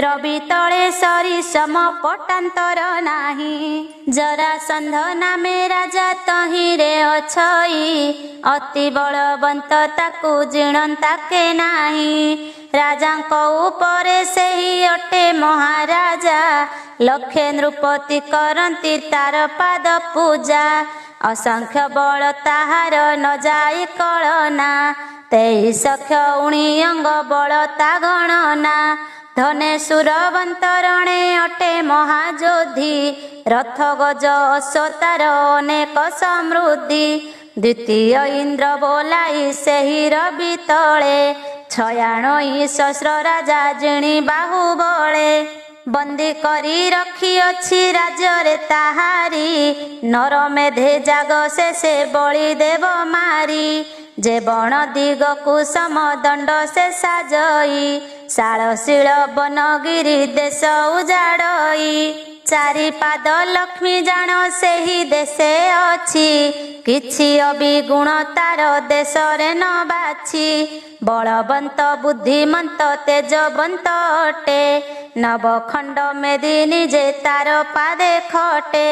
ରବି ତଳେ ସରି ସମ ପଟାନ୍ତର ନାହିଁ। ଜରାସନ୍ଧ ନାମେ ରାଜା ତହିଁରେ ଅଛଇ ଅତି ବଳବନ୍ତ ତାକୁ ଜିଣନ୍ତାକେ ନାହିଁ। ରାଜାଙ୍କ ଉପରେ ସେହି ଅଟେ ମହାରାଜା ଲକ୍ଷେ ନୃପତି କରନ୍ତି ତାର ପାଦ ପୂଜା। ଅସଂଖ୍ୟ ବଳ ତାହାର ନ ଯାଇ କଳନା 23 ଅଙ୍ଗ ବଳ ତା ଗଣନା। ଧନେ ସୁରବନ୍ତରଣେ ଅଟେ ମହାଯୋଧି ରଥ ଗଜ ଅଶ୍ୱତାର ଅନେକ ସମୃଦ୍ଧି। ଦ୍ୱିତୀୟ ଇନ୍ଦ୍ର ବୋଲାଇ ସେହି ରବି ତଳେ 96 ସହସ୍ର ରାଜା ଜିଣି ବାହୁ ବଳେ। ବନ୍ଦୀ କରି ରଖିଅଛି ରାଜ୍ୟରେ ତାହାରି ନର ମେଧେ ଜାଗ ଶେଷେ ବଳି ଦେବ ମାରି। ଯେ ବଣ ଦିଗକୁ ସମଦଣ୍ଡ ସେ ସାଜଇ ଶାଳଶୀଳ ବନଗିରି ଦେଶ ଉଜାଡ଼ଇ। 4 ପାଦ ଲକ୍ଷ୍ମୀ ଜାଣ ସେହି ଦେଶେ ଅଛି କିଛି ଅବିଗୁଣ ତାର ଦେଶରେ ନ ବାଛି। ବଳବନ୍ତ ବୁଦ୍ଧିମନ୍ତ ତେଜବନ୍ତ ଅଟେ ନବଖଣ୍ଡ ମେଦିନୀ ଯେ ତାର ପାଦେ ଖଟେ।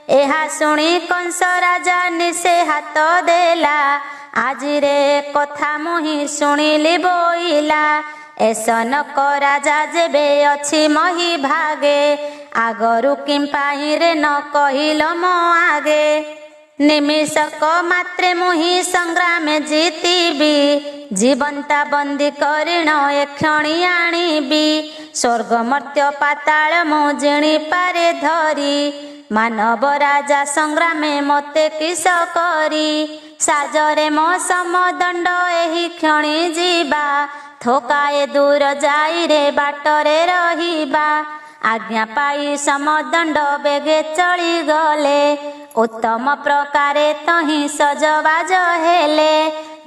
ଏହା ଶୁଣି କଂସ ରାଜା ନିଶେ ହାତ ଦେଲା। ଆଜିରେ କଥା ମୁହିଁ ଶୁଣିଲି ବୋଇଲା। ଏସନକ ରାଜା ଯେବେ ଅଛି ମହି ଭାଗେ, ଆଗରୁ କିମ୍ପାଇଁରେ ନ କହିଲ ମୋ ଆଗେ। ନିମିଷକ ମାତ୍ରେ ମୁହିଁ ସଂଗ୍ରାମେ ଜିତିବି, ଜୀବନ୍ତା ବନ୍ଦୀ କରିଣ ଏକ୍ଷଣି ଆଣିବି। ସ୍ୱର୍ଗ ମର୍ତ୍ତ୍ୟ ପାତାଳ ମୁଁ ଜିଣିପାରେ ଧରି, ମାନବ ରାଜା ସଂଗ୍ରାମେ ମୋତେ କିସ କରି। ସାଜରେ ମୋ ସମଦଣ୍ଡ ଏହି କ୍ଷଣି ଯିବା, ଥୋକାଏ ଦୂର ଯାଇରେ ବାଟରେ ରହିବା। ଆଜ୍ଞା ପାଇ ସମଦଣ୍ଡ ବେଗେ ଚଳିଗଲେ, ଉତ୍ତମ ପ୍ରକାରେ ତହିଁ ସଜବାଜ ହେଲେ।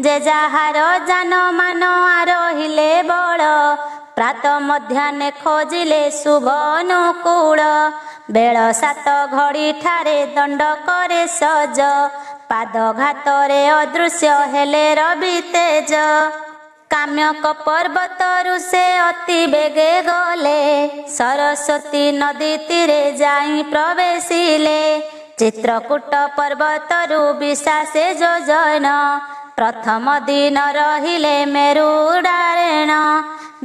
ଯେ ଯାହାର ଜାନ ମାନ ଆରହିଲେ ବଳ, ପ୍ରାତ ମଧ୍ୟାହ୍ନେ ଖୋଜିଲେ ଶୁଭ ଅନୁକୂଳ। ବେଳ 7 ଘଡ଼ି ଠାରେ ଦଣ୍ଡ କରେ ସଜ, ପାଦଘାତରେ ଅଦୃଶ୍ୟ ହେଲେ ରବି ତେଜ। କାମ୍ୟକ ପର୍ବତରୁ ସେ ଅତି ବେଗେ ଗଲେ, ସରସ୍ୱତୀ ନଦୀ ତୀରେ ଯାଇ ପ୍ରବେଶିଲେ। ଚିତ୍ରକୂଟ ପର୍ବତରୁ ବିଶାସେ ଯୋଜନ, ପ୍ରଥମ ଦିନ ରହିଲେ ମେରୁ ଡାରେଣ।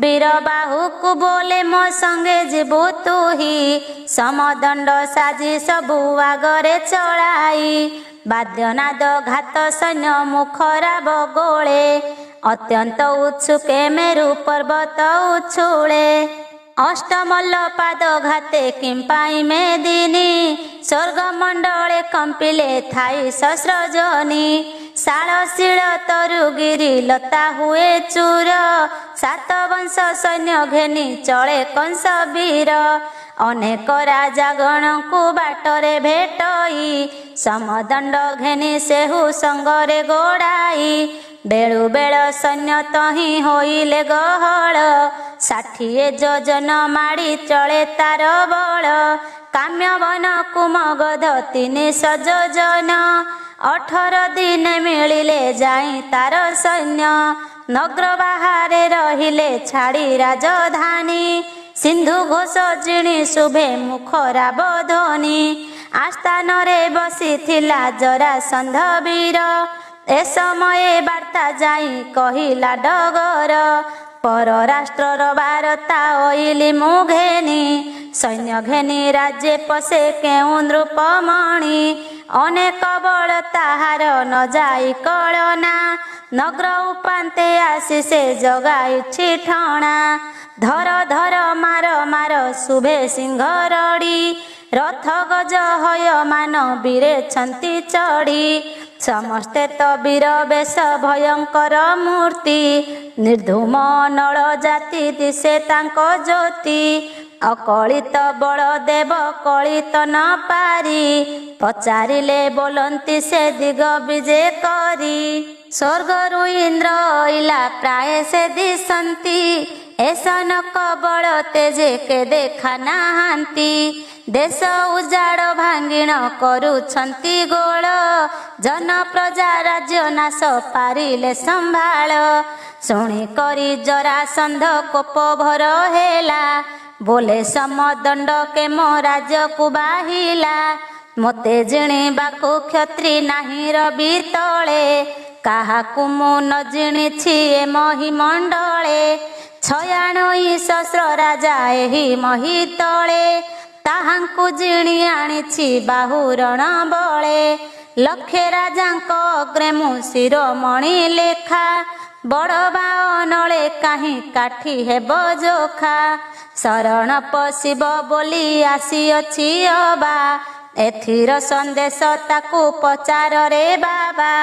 ବୀରବାହୁକୁ ବୋଲେ ମୋ ସଙ୍ଗେ ଯିବୁ ତୁହି, ସମଦଣ୍ଡ ସାଜି ସବୁ ଆଗରେ ଚଳାଇ। ବାଦ୍ୟନାଦ ଘାତ ସୈନ୍ୟ ମୁଖରାବ ଗୋଳେ, ଅତ୍ୟନ୍ତ ଉତ୍ସୁକେ ମେରୁ ପର୍ବତ ଉଛୁଳେ। ଅଷ୍ଟମଲ୍ଲ ପାଦ ଘାତେ କିମ୍ପାଇ ମେଦିନୀ, ସ୍ୱର୍ଗମଣ୍ଡଳେ କମ୍ପିଲେ ଥାଇ ସହସ୍ର ଯୋନି। ଶାଳ ଶିଳ ତରୁଗିରି ଲତା ହୁଏ ଚୂର, 7 ବଂଶ ସୈନ୍ୟ ଘେନି ଚଳେ କଂସ ବୀର। ଅନେକ ରାଜା ଗଣଙ୍କୁ ବାଟରେ ଭେଟଇ, ସମଦଣ୍ଡ ଘେନି ସେହୁ ସଙ୍ଗରେ ଗୋଡ଼ାଇ। ବେଳୁ ବେଳ ସୈନ୍ୟ ତହିଁ ହୋଇଲେ ଗହଳ, 60 ଯୋଜନ ମାଡ଼ି ଚଳେ ତାର ବଳ। କାମ୍ୟବନ କୁମଗଧ 300 ଯୋଜନ, 18 ଦିନେ ମିଳିଲେ ଯାଇ ତାର ସୈନ୍ୟ। ନଗ୍ର ବାହାରେ ରହିଲେ ଛାଡ଼ି ରାଜଧାନୀ, ସିନ୍ଧୁ ଘୋଷ ଜିଣି ଶୁଭେ ମୁଖରାବ ଧ୍ୱନି। ଆସ୍ଥାନରେ ବସିଥିଲା ଜରାସନ୍ଧ ବୀର, ଏ ସମୟେ ବାର୍ତ୍ତା ଯାଇ କହିଲା ଡଗର। ପରରାଷ୍ଟ୍ରର ବାରତା ଅଇଲି ମୁଁ ଘେନି, ସୈନ୍ୟ ଘେନି ରାଜ୍ୟେ ପଶେ କେଉଁ ନୃପମଣି। ଅନେକ ବଳ ତାହାର ନ ଯାଇ କଳନା, ନଗ୍ର ଉପାନ୍ତେ ଆସି ସେ ଜଗାଇଛି ଠଣା। ଧର ଧର ମାର ମାର ଶୁଭେ ସିଂହ ରଡ଼ି, ରଥ ଗଜ ହୟମାନ ବୀରେଛନ୍ତି ଚଢ଼ି। ସମସ୍ତେ ତ ବୀର ବେଶ ଭୟଙ୍କର ମୂର୍ତ୍ତି, ନିର୍ଧୂମ ନଳ ଜାତି ଦିଶେ ତାଙ୍କ ଜ୍ୟୋତି। ଅକଳିତ ବଳଦେବ କଳିତ ନ ପାରି, ପଚାରିଲେ ବୋଲନ୍ତି ସେ ଦିଗ ବିଜେ କରି। ସ୍ୱର୍ଗରୁ ଇନ୍ଦ୍ର ଅଇଲା ପ୍ରାୟ ସେ ଦିଶନ୍ତି, ଏସନକ ବଳ ତେଜେ କେ ଦେଖା ନାହାନ୍ତି। ଦେଶ ଉଜାଡ଼ ଭାଙ୍ଗିଣ କରୁଛନ୍ତି ଗୋଳ, ଜନ ପ୍ରଜା ରାଜ୍ୟ ନାଶ ପାରିଲେ ସମ୍ଭାଳ। ଶୁଣି କରି ଜରାସନ୍ଧ କୋପ ଭର ହେଲା, ବୋଲେ ସମଦଣ୍ଡ କେ ମୋ ରାଜ୍ୟକୁ ବାହିଲା। ମୋତେ ଜିଣିବାକୁ କ୍ଷତ୍ରି ନାହିଁ ରବି ତଳେ, କାହାକୁ ମୁଁ ନ ଜିଣିଛି ଏ ମହିମଣ୍ଡଳେ। 96 ସହସ୍ର ରାଜା ଏହି ମହି ତଳେ, ତାହାଙ୍କୁ ଜିଣି ଆଣିଛି ବାହୁରଣ ବଳେ। ଲକ୍ଷେ ରାଜାଙ୍କ ଅଗ୍ରେ ମୁଁ ଶିରୋମଣି ଲେଖା, ବଡ଼ ବା ଅନଳେ କାହିଁ କାଠି ହେବ ଯୋଖା। ଶରଣ ପଶିବ ବୋଲି ଆସିଅଛି ଅବା, ଏଥିର ସନ୍ଦେଶ ତାକୁ ପଚାରରେ ବାବା।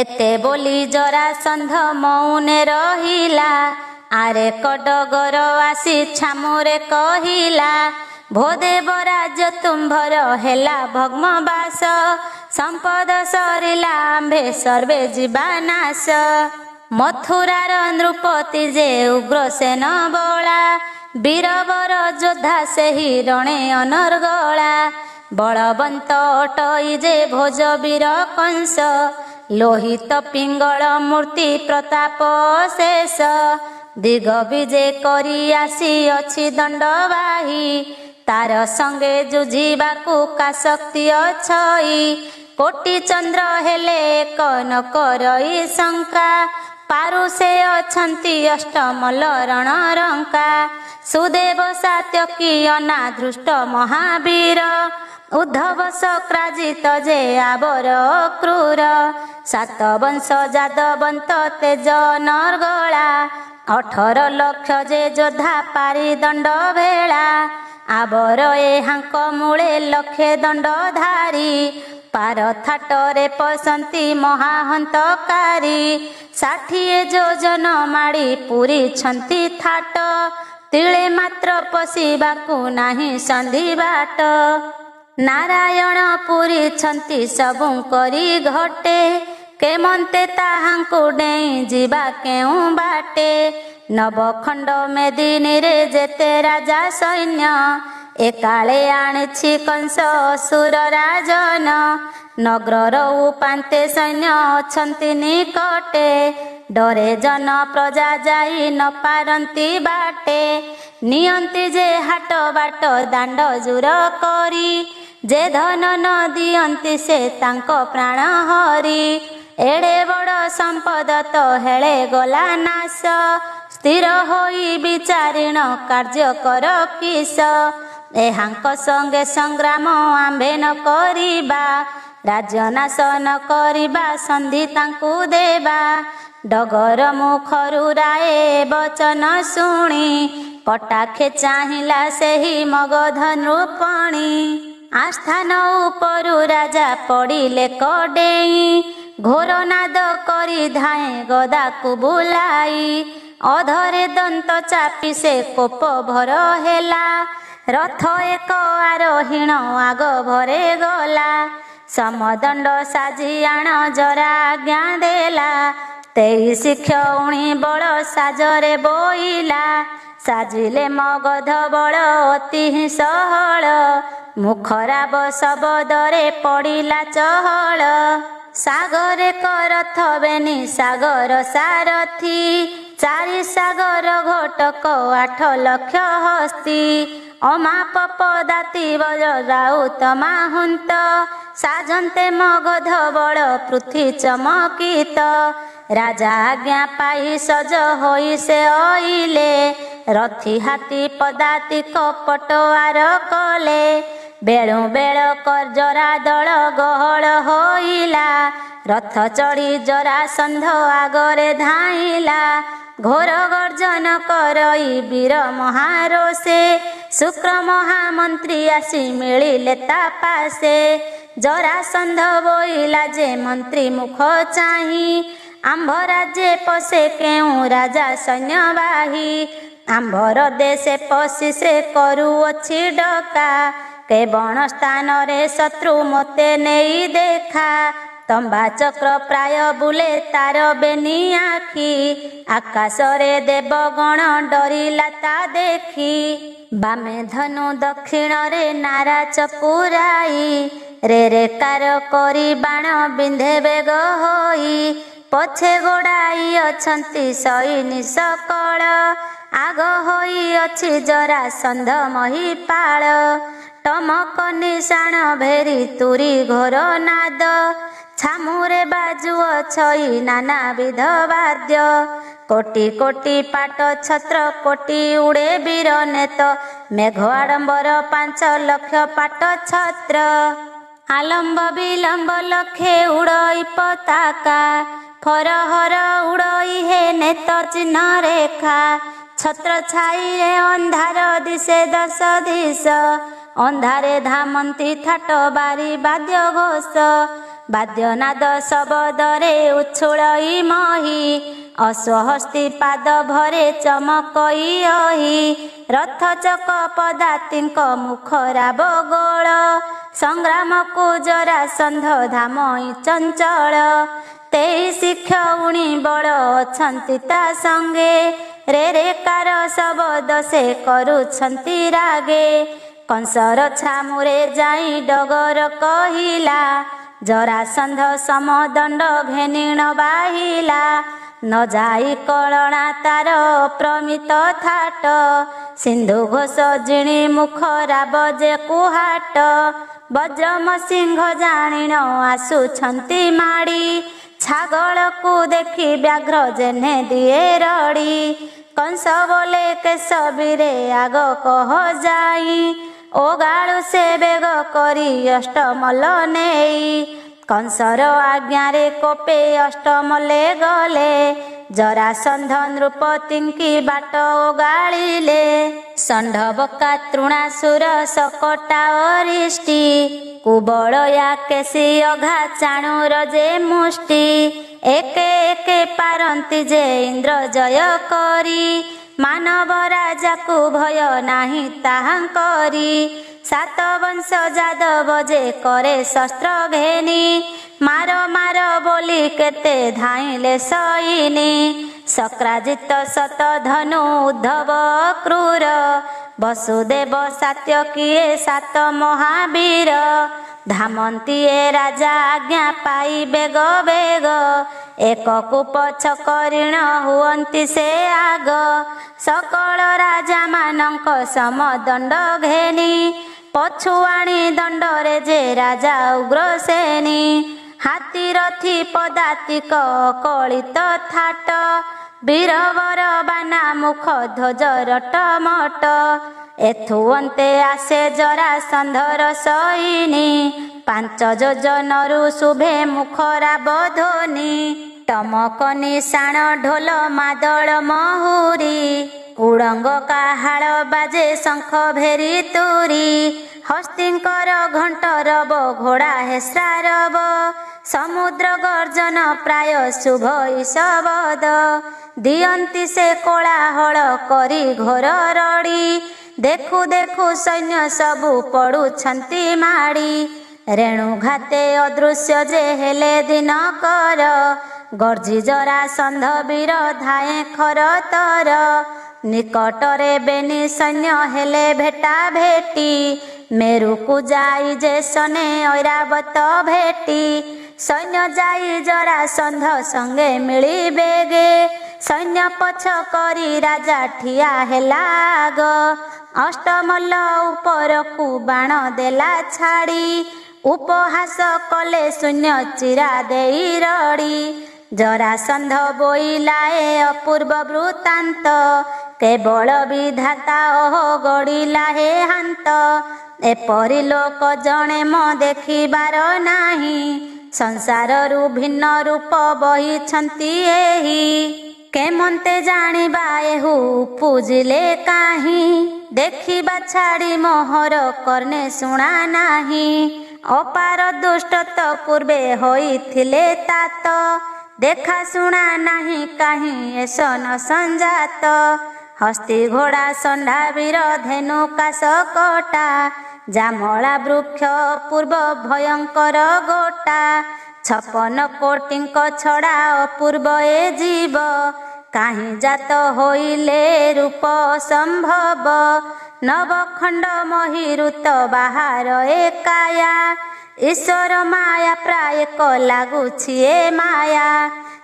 ଏତେ ବୋଲି ଜରାସନ୍ଧ ମୌନେ ରହିଲା, ଆରେ କଡଗର ଆସି ଛାମୁରେ କହିଲା। ଭୋଦେବ ରାଜ ତୁମ୍ଭର ହେଲା ଭଗ୍ନବାସ, ସମ୍ପଦ ସରିଲା ଆମ୍ଭେ ସର୍ବେ ଯିବା ନାଶ। ମଥୁରାର ନୃପତି ଯେ ଉଗ୍ରସେନ ବଳା, ବୀରବର ଯୋଦ୍ଧା ସେହି ରଣେ ଅନର୍ଗଳା। ବଳବନ୍ତ ଅଟଇ ଯେ ଭୋଜ ବୀର କଂସ, ଲୋହିତ ପିଙ୍ଗଳ ମୂର୍ତ୍ତି ପ୍ରତାପ ଶେଷ। ଦିଗ ବିଜେ କରି ଆସିଅଛି ଦଣ୍ଡବାହୀ, तार संगे जुझिबाकू का शक्ति अछई कोटि चंद्र हेले एक न करई शंका पारु से अछंती अष्टमल रण रंका सुदेव सात्यकी अनाधृष्ट महावीर उद्धव सक्राजित जे आबर क्रूर सात वंश जादवंत तेज नरगला 18 लक्ष जे जोधा पारी दंड भेला आबर एहांक मूले लक्षे दंडधारी पार थाटरे पसंती महाहंतकारी 60 जोजन माड़ी पूरी छंती थाट तिले मात्र पशिबाकू नाही संधि बाट नारायण पूरी छंती सबु करी घटे केमंते ताहांकू डेई जिबा केउ बाटे नवखंड मेदिनी रे जेते राजा सैन्य एकाले आଣିछि कंस असुर राजन नगर उपान्ते सैन्य अछंती निकटे डरे जन प्रजा जाई न पारंती बाटे नियंती जे हाट बाट दांड जुर करी जे धन न दियंती से तांको प्राण हरी एड़े बड़ संपद तो हेले गला नाश स्थिर होई विचारिण कार्य कर किस एहांक संगे संग्राम आंबे न करिबा राज्य नाश न करिबा संधि तांकू देबा डगर मुखरु राये वचन शुणी कटाखे चाहिला सेही मगध नृपणी आस्थान उपरु राजा पड़िले कडेई घोर नाद करी धाए गदा को बुलाई अधरे दंत चापी से कोप भर हेला रथ एक आरोहीण आग भरे गला समदंड साजी आण जरा आज्ञा देला 23 क्षौणी बल साजरे बोइला साजिले मगध बल अति सहल मुखराब शबदरे पड़िला चहल सागरे करथ बेनी सागर सारथी 4 सागर घटक 8 लक्ष हस्ती अमाप पदाति बल राउत माहुंत साजंते मगध बल पृथ्वी चमकित राजा आज्ञा पाई सज होई से आइले रथी हाथी पदाति कपट आर कले बेलु बेल कर जरा दल गहल होइला रथ चढ़ी जरासंध आगरे धाइला घोर गर्जन करई वीर महारोषे शुक्र महामंत्री आसी मिलिले ता पासे जरासंध बोइला जे मंत्री मुख चाही आंभ राज्ये पशे केउ राजा सैन्यवाही आंभर देशे पशि से करुअछि डका के बण स्थान रे शत्रु मते नेई देखा तंबा चक्र प्राय बुले तार बेनी आखी आकाश रे देवगण डरिला ता देखी बामे धनु दक्षिण रे नारा चपुराई रे रे कार करी बाण बिंधे बेग होई पछे गोड़ाई अछंती सैनी सकल आग होई अछि जरासंध महिपाल टमक निशाण भेरी तुरी घोर नाद छामुरे बाजुअ छई नाना विध वाद्य कोटि कोटि पाट छत्र कोटि उड़े वीर नेत मेघ आडंबर 5 लक्ष पाट छत्र आलम्ब विलम्ब लखे उड़ई पताका फरहर उड़ई हे नेत चिन्ह रेखा छत्र छाई रे अंधार दिशे 10 दिश अंधारे धामंती थाट बारी बाद्य घोष बाद्यनाद शबदरे उच्छुलई मही अश्वहस्ती पाद भरे चमकई अही रथ चक पदातिंक मुखराब गोल संग्राम को जरासंध धामई चंचल 23 क्षौणी बल अछंती ता संगे रे रे कार शबद से करुछंती रागे कंसर छामुरे जाई डगर कहिला जरासंध समदंड घेनिण बाहिला न जाई कलना तार प्रमित थाट सिंधु घोष जिणी मुख राब जे कुहाट बज्रम सिंह जाणिन आसुछंती माड़ी छागल को देखी व्याघ्र जेने दिए रड़ी कंस बोले केशवीरे आग कह जाई ओगाळु से बेग करी अष्टमल नेई कंसर आज्ञारे कोपे अष्टमले गले जरासंध नृपतिंकी बाट ओगाळिले षण्ढबका तृणासुर सकटा अरिष्टि कुबलया केशी अघा चाणुर जे मुष्टि एके एके पारंती जे इंद्र जय करी मानव राजा को भय नाही ताहांकरी सात वंश जादव जे करे शस्त्र घेनी मार मार बोली केते धाइले सईनी सक्राजित शत धनु उद्धव क्रूर वसुदेव सात्यकीये सात महावीर धामंतीये राजा आज्ञा पाई बेग बेग एक कूप छकरिण हुअंती से आग सकल राजा मानक समदंड घेनी पछुआणी दंडरे जे राजा उग्रसेनी हाथी रथी पदातिक कलित थाट वीरवर बाना मुख ध्वज रटमट एथुअंते आसे जरासंधर सईनी पांच योजनरु शुभे मुखरा बधोनी टमक निशाण ढोल मादल महुरी उड़ंग काहाळ बाजे शंख भेरी तुरी हस्तिंकर घंट रब घोड़ा हेस्रा रब समुद्र गर्जन प्राय शुभ ईशबद दियंती से कोलाहल करी घोर रड़ी देखु देखु सैन्य सबु पड़ुछंती माड़ी रेणु घाते अदृश्य जे हेले दिन कर गर्जी जरासंध वीर धाए खर तर निकटरे बेनी सैन्य हेले भेटा भेटी मेरु को जाई जे सने ऐरावत भेटी सैन्य जाई जरासंध संगे मिली बेगे सैन्य पछ करी राजा ठिया हेलाग अष्टमल्ल ऊपर को बाण देला छाड़ी उपहास कले शून्य चिरा देई रड़ी जरासंध बोइलाए अपूर्व वृत्तांत केवल विधाता ओह गड़िला हे हांत एपरि लोक जणे म देखिबार नाही संसाररु भिन्न रूप बहिछंती एही केमंते जानिबा एहु पूजिले काहीं देखिबा छाड़ी मोहर कर्णे शुणा नाही अपार दुष्ट तो पूर्वे होइथिले तात देखा शुणा नाही काहीं एस न संजात हस्ती घोड़ा षंढा वीर धेनु काश कटा जामला वृक्ष पूर्व भयंकर गोटा 56 कोटिंक छड़ा अपूर्व ए जीव काहीं जात होइले रूप संभव नवखंड महिरुत बाहार ए काया ईश्वर माया प्राय को लागुछि ए माया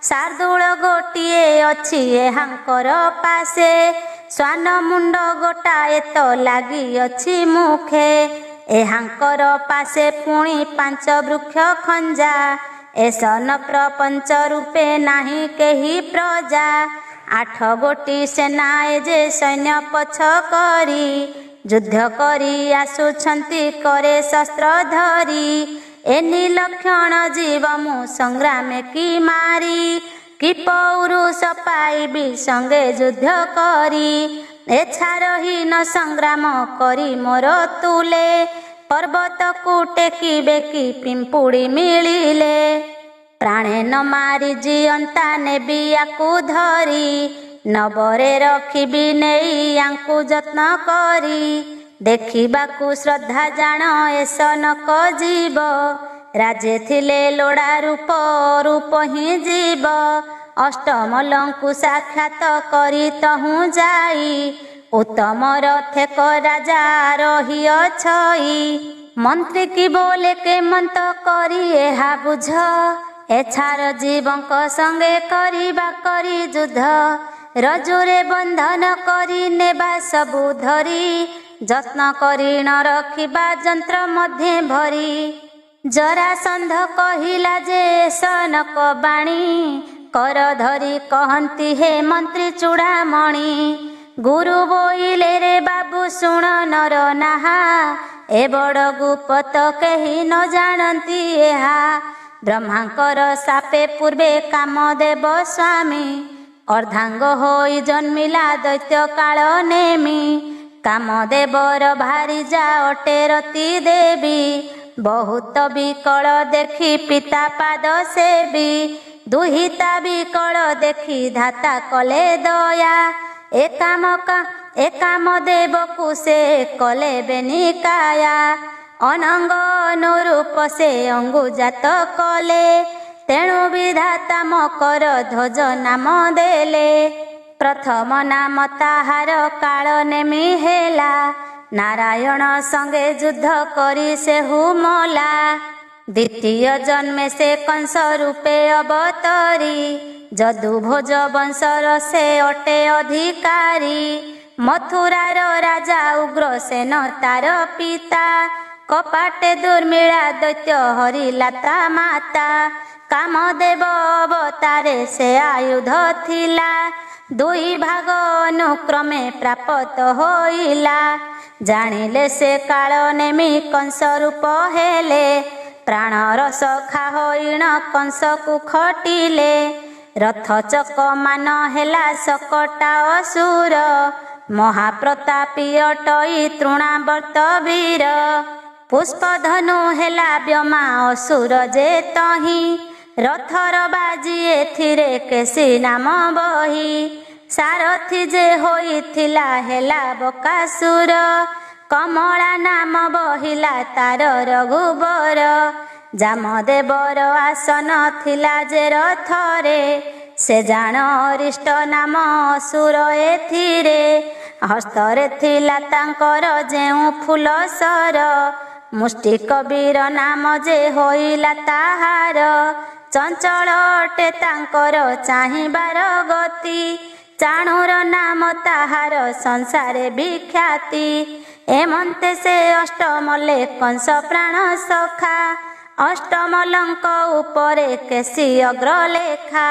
शार्दूल गोटिए अछि एहांकर पासे स्वान मुंड गोटाए तो लागी अछि मुखे एहांकर पासे पुणी 5 वृक्ष खंजा एसन प्रपंच रूपे नाही केही प्रजा 8 गोटी सेनाए जे सैन्य पछ करी युद्ध करी आसुछंती करे शस्त्र धरी एनी लक्षण जीव मु संग्राम की मारी कि पौरुष पाइबी संगे युद्ध करी एछारहीन संग्राम करी मोर तुले पर्वत को टेकिबे कि पिंपुड़ी मिलिले प्राणे न मारी जियंता नेबी याकू धरी नबरे रखिबी नेई यांकू जत्न करी देखिबाकू श्रद्धा जान एसनक जीव राजे थिले लोड़ा रूप रूप ही जीव अष्टमलंकु साक्षात करी तहु जाई उत्तम रथेक राजा रही अछई मंत्री की बोले के मंत करी एहा बुझ ଏଛାର ଜୀବଙ୍କ ସଙ୍ଗେ କରିବା କରି ଯୁଦ୍ଧ, ରଜୁରେ ବନ୍ଧନ କରି ନେବା ସବୁ ଧରି, ଯତ୍ନ କରି ନ ରଖିବା ଯନ୍ତ୍ର ମଧ୍ୟେ ଭରି। ଜରାସନ୍ଧ କହିଲା ଯେ ସନକ ବାଣୀ, କର ଧରି କହନ୍ତି ହେ ମନ୍ତ୍ରୀ ଚୂଡ଼ାମଣି। ଗୁରୁ ବୋଇଲେ ରେ ବାବୁ ଶୁଣ ନର ନାହା, ଏ ବଡ଼ ଗୁପତ କେହି ନ ଜାଣନ୍ତି ଏହା। ବ୍ରହ୍ମାଙ୍କର ସାପେ ପୂର୍ବେ କାମଦେବ ସ୍ୱାମୀ, ଅର୍ଦ୍ଧାଙ୍ଗ ହୋଇ ଜନ୍ମିଲା ଦୈତ୍ୟ କାଳ ନେମି। କାମଦେବର ଭାରିଜା ଅଟେ ରତି ଦେବୀ, ବହୁତ ବିକଳ ଦେଖି ପିତା ପାଦ ସେବି। ଦୁହିତା ବିକଳ ଦେଖି ଧାତା କଲେ ଦୟା, ଏ କାମଦେବକୁ ସେ କଲେ ବେନିକାୟା। ଅନଙ୍ଗ ଅନୁରୂପ ସେ ଅଙ୍ଗୁଜାତ କଲେ, ତେଣୁ ବିଧାତା ମକର ଧ୍ୱଜ ନାମ ଦେଲେ। ପ୍ରଥମ ନାମ ତାହାର କାଳ ନେମି ହେଲା, ନାରାୟଣ ସଙ୍ଗେ ଯୁଦ୍ଧ କରି ସେ ହୁମଲା। ଦ୍ୱିତୀୟ ଜନ୍ମେ ସେ କଂସ ରୂପେ ଅବତରି, ଯଦୁଭୋଜ ବଂଶର ସେ ଅଟେ ଅଧିକାରୀ। ମଥୁରାର ରାଜା ଉଗ୍ରସେନ ତାର ପିତା, କପାଟେ ଦୁର୍ମିଳା ଦୈତ୍ୟ ହରିଲା ତା ମାତା। କାମଦେବ ଅବତାରେ ସେ ଆୟୁଧ ଥିଲା, ଦୁଇ ଭାଗ ଅନୁକ୍ରମେ ପ୍ରାପ୍ତ ହୋଇଲା। ଜାଣିଲେ ସେ କାଳ ନେମି କଂସ ରୂପ ହେଲେ, ପ୍ରାଣର ସଖା ହୋଇଣ କଂସକୁ ଖଟିଲେ। ରଥ ଚକ ମାନ ହେଲା ସକଟା ଅସୁର, ମହାପ୍ରତାପୀ ଅଟଇ ତୃଣାବର୍ତ୍ତ ବୀର। ପୁଷ୍ପଧନୁ ହେଲା ବ୍ୟମା ଅସୁର ଯେ ତହିଁ, ରଥର ବାଜି ଏଥିରେ କେଶୀ ନାମ ବହି। ସାରଥି ଯେ ହୋଇଥିଲା ହେଲା ବକାସୁର, କମଳା ନାମ ବହିଲା ତାର ରଘୁବର। ଜାମଦେବର ଆସନ ଥିଲା ଯେ ରଥରେ, ସେ ଜାଣ ଅରିଷ୍ଟ ନାମ ଅସୁର ଏଥିରେ। ହସ୍ତରେ ଥିଲା ତାଙ୍କର ଯେଉଁ ଫୁଲ ସର, ମୁଷ୍ଟିକ ବୀର ନାମ ଯେ ହୋଇଲା ତାହାର। ଚଞ୍ଚଳ ଅଟେ ତାଙ୍କର ଚାହିଁବାର ଗତି, ଚାଣୁର ନାମ ତାହାର ସଂସାରେ ବିଖ୍ୟାତି। ଏମନ୍ତେ ସେ ଅଷ୍ଟମଲେ କଂସ ପ୍ରାଣ ସଖା, ଅଷ୍ଟମଲଙ୍କ ଉପରେ କେଶୀ ଅଗ୍ରଲେଖା।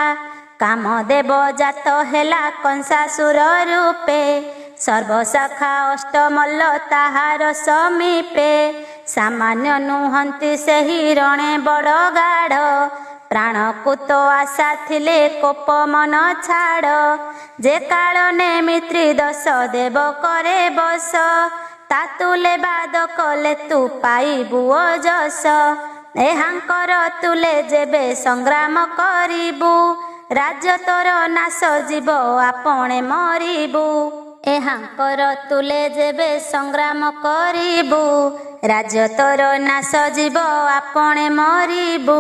କାମଦେବ ଜାତ ହେଲା କଂସାସୁର ରୂପେ, ସର୍ବଶାଖା ଅଷ୍ଟମଲ୍ଲ ତାହାର ସମୀପେ। ସାମାନ୍ୟ ନୁହନ୍ତି ସେହି ରଣେ ବଡ଼ ଗାଢ଼, ପ୍ରାଣକୁ ତ ଆଶା ଥିଲେ କୋପ ମନ ଛାଡ଼। ଯେ କାଳ ନେମି ତ୍ରିଦଶ ଦେବ କରେ ବସ, ତାତୁଲେ ବାଦ କଲେ ତୁ ପାଇବୁ ଅଜସ। ଏହାଙ୍କର ତୁଲେ ଯେବେ ସଂଗ୍ରାମ କରିବୁ, ରାଜ୍ୟ ତୋର ନାଶ ଯିବ ଆପଣେ ମରିବୁ। ଏହାଙ୍କର ତୁଲେ ଯେବେ ସଂଗ୍ରାମ କରିବୁ, ରାଜ୍ୟ ତୋର ନାଶ ଯିବ ଆପଣେ ମରିବୁ।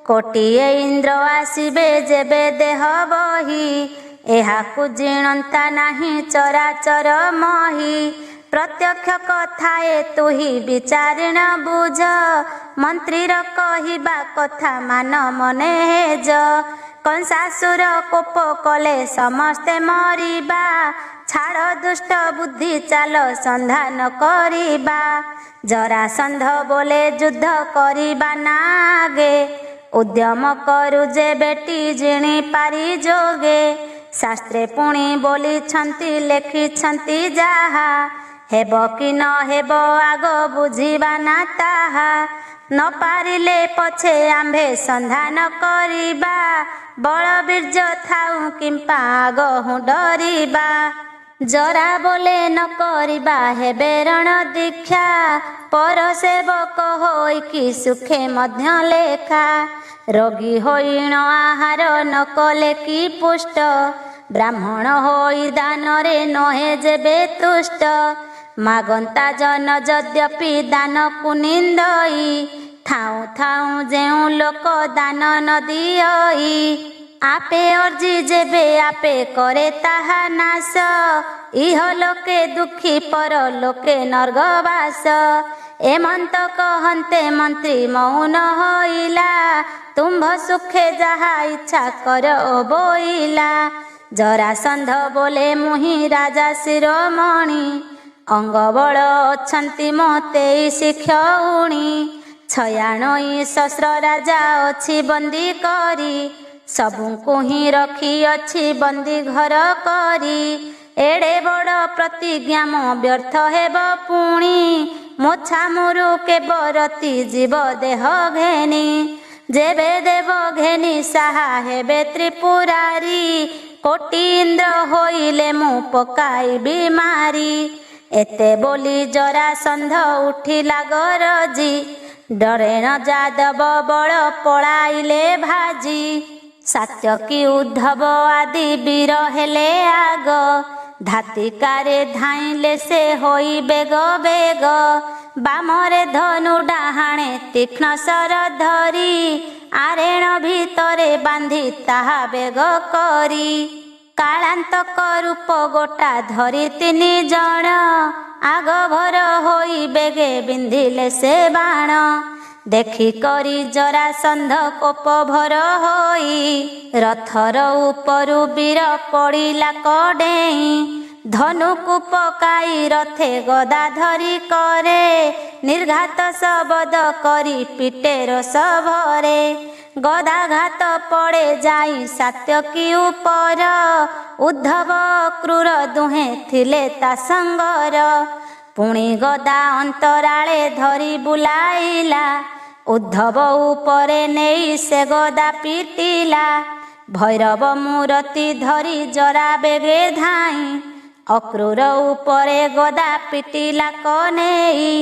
କୋଟିଏ ଇନ୍ଦ୍ର ଆସିବେ ଯେବେ ଦେହ ବହି, ଏହାକୁ ଜିଣନ୍ତା ନାହିଁ ଚରାଚର ମହି। ପ୍ରତ୍ୟକ୍ଷ କଥାଏ ତୁହି ବିଚାରିଣ ବୁଝ, ମନ୍ତ୍ରୀର କହିବା କଥା ମାନ ମନେ ହେଜ। କଂସାସୁର କୋପ କଲେ ସମସ୍ତେ ମରିବା, ଛାଡ଼ ଦୁଷ୍ଟ ବୁଦ୍ଧି ଚାଲ ସନ୍ଧାନ କରିବା। ଜରାସନ୍ଧ ବୋଲେ ଯୁଦ୍ଧ କରିବା ନାଗେ, ଉଦ୍ୟମ କରୁ ଯେ ବେଟି ଜିଣି ପାରି ଯୋଗେ। ଶାସ୍ତ୍ରେ ପୁଣି ବୋଲିଛନ୍ତି ଲେଖିଛନ୍ତି ଯାହା, ହେବ କି ନ ହେବ ଆଗ ବୁଝିବା ନା ତାହା। ନ ପାରିଲେ ପଛେ ଆମ୍ଭେ ସନ୍ଧାନ କରିବା, ବଳ ବୀର୍ଯ୍ୟ ଥାଉ କିମ୍ପା ଆଗହୁଁ ଡରିବା। ଜରା ବୋଲେ ନ କରିବା ହେବେ ରଣ ଦୀକ୍ଷା, ପର ସେବକ ହୋଇକି ସୁଖେ ମଧ୍ୟ ଲେଖା। ରୋଗୀ ହୋଇଣ ଆହାର ନ କଲେ କି ପୁଷ୍ଟ, ବ୍ରାହ୍ମଣ ହୋଇ ଦାନରେ ନହେ ଯେବେ ତୁଷ୍ଟ। ମାଗନ୍ତା ଜନ ଯଦ୍ୟପି ଦାନକୁ ନିନ୍ଦଇ, ଥାଉଁ ଥାଉଁ ଯେଉଁ ଲୋକ ଦାନ ନ ଦିଅଇ। ଆପେ ଅର୍ଜି ଯେବେ ଆପେ କରେ ତାହା ନାଶ, ଇହ ଲୋକେ ଦୁଃଖୀ ପର ଲୋକେ ନର୍ଗବାସ। ଏମନ୍ତ କହନ୍ତେ ମନ୍ତ୍ରୀ ମୌନ ହୋଇଲା, ତୁମ୍ଭ ସୁଖେ ଯାହା ଇଚ୍ଛା କର ବୋଇଲା। ଜରାସନ୍ଧ ବୋଲେ ମୁହିଁ ରାଜା ଶିରୋମଣି, ଅଙ୍ଗବଳ ଅଛନ୍ତି ମୋ 23 କ୍ଷଉଣୀ। 96 ସହସ୍ର ରାଜା ଅଛି ବନ୍ଦୀ କରି, ସବୁଙ୍କୁ ହିଁ ରଖିଅଛି ବନ୍ଦୀ ଘର କରି। ଏଡ଼େ ବଡ଼ ପ୍ରତିଜ୍ଞା ମୋ ବ୍ୟର୍ଥ ହେବ ପୁଣି, ମୋଛା ମୁରୁ କେବରତି ଯିବ ଦେହ ଘେନି। ଯେବେ ଦେବ ଘେନି ସାହା ହେବେ ତ୍ରିପୁରାରୀ, କୋଟି ଇନ୍ଦ୍ର ହୋଇଲେ ମୁଁ ପକାଇବି ମାରି। ଏତେ ବୋଲି ଜରାସନ୍ଧ ଉଠିଲା ଗରଜି, ଡରେଣ ଯାଦବ ବଳ ପଳାଇଲେ ଭାଜି। ସାତ୍ୟକୀ ଉଦ୍ଧବ ଆଦି ବୀର ହେଲେ ଆଗ, ଧାତିକାରେ ଧାଇଁଲେ ସେ ହୋଇ ବେଗ ବେଗ। ବାମରେ ଧନୁ ଡାହାଣେ ତୀକ୍ଷ୍ଣ ଶର ଧରି, ଆରେଣ ଭିତରେ ବାନ୍ଧି ତାହା ବେଗ କରି। କାଳାନ୍ତକ ରୂପ ଗୋଟା ଧରି 3 ଜଣ, ଆଗଭର ହୋଇ ବେଗେ ବିନ୍ଧିଲେ ସେ ବାଣ। ଦେଖି କରି ଜରାସନ୍ଧ କୋପ ଭର ହୋଇ, ରଥର ଉପରୁ ବୀର ପଡ଼ିଲା କଡ଼େଇ। ଧନୁକୁ ପକାଇ ରଥେ ଗଦା ଧରି କରେ, ନିର୍ଘାତ ଶବଦ କରି ପିଟେ ରୋଷ ଭରେ। ଗଦାଘାତ ପଡ଼େ ଯାଇ ସାତ୍ୟକୀ ଉପର, ଉଦ୍ଧବ କ୍ରୂର ଦୁହେଁ ଥିଲେ ତା ସଙ୍ଗର। ପୁଣି ଗଦା ଅନ୍ତରାଳେ ଧରି ବୁଲାଇଲା, ଉଦ୍ଧବ ଉପରେ ନେଇ ସେ ଗଦା ପିଟିଲା। ଭୈରବ ମୂରତି ଧରି ଜରା ବେଗେ ଧାଇଁ, ଅକ୍ରୂର ଉପରେ ଗଦା ପିଟିଲା କନେଇ।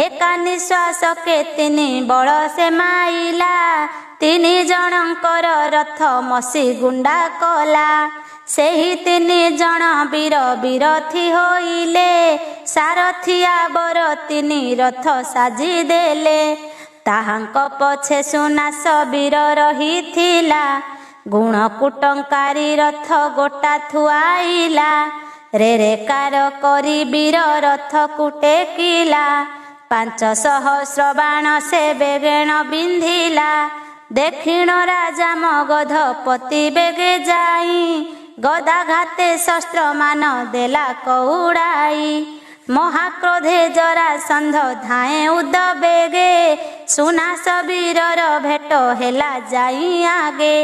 ଏକା ନିଶ୍ୱାସକେ 3 ବଳ ସେ ମାଇଲା, 3 ଜଣଙ୍କର ରଥ ମସି ଗୁଣ୍ଡା କଲା। ସେହି 3 ଜଣ ବୀର ବିରଥୀ ହୋଇଲେ, ସାରଥିଆ ବର 3 ରଥ ସାଜି ଦେଲେ। ତାହାଙ୍କ ପଛେ ସୁନାସ ବୀର ରହିଥିଲା, ଗୁଣକୁଟଙ୍କାରୀ ରଥ ଗୋଟା ଥୁଆଇଲା। ରେରେକାର କରି ବୀର ରଥକୁ ଟେକିଲା, 5 ସହସ୍ର ବାଣ ସେ ବେଗେଣ ବିନ୍ଧିଲା। ଦକ୍ଷିଣ ରାଜା ମଗଧପତି ବେଗେ ଯାଇ, ଗଦାଘାତେ ଶସ୍ତ୍ରମାନ ଦେଲା କଉଡ଼ାଇ। ମହାକ୍ରୋଧେ ଜରାସନ୍ଧ ଧାଏଁ ଉଦ ବେଗେ, ସୁନାସ ବୀରର ଭେଟ ହେଲା ଯାଇ ଆଗେ।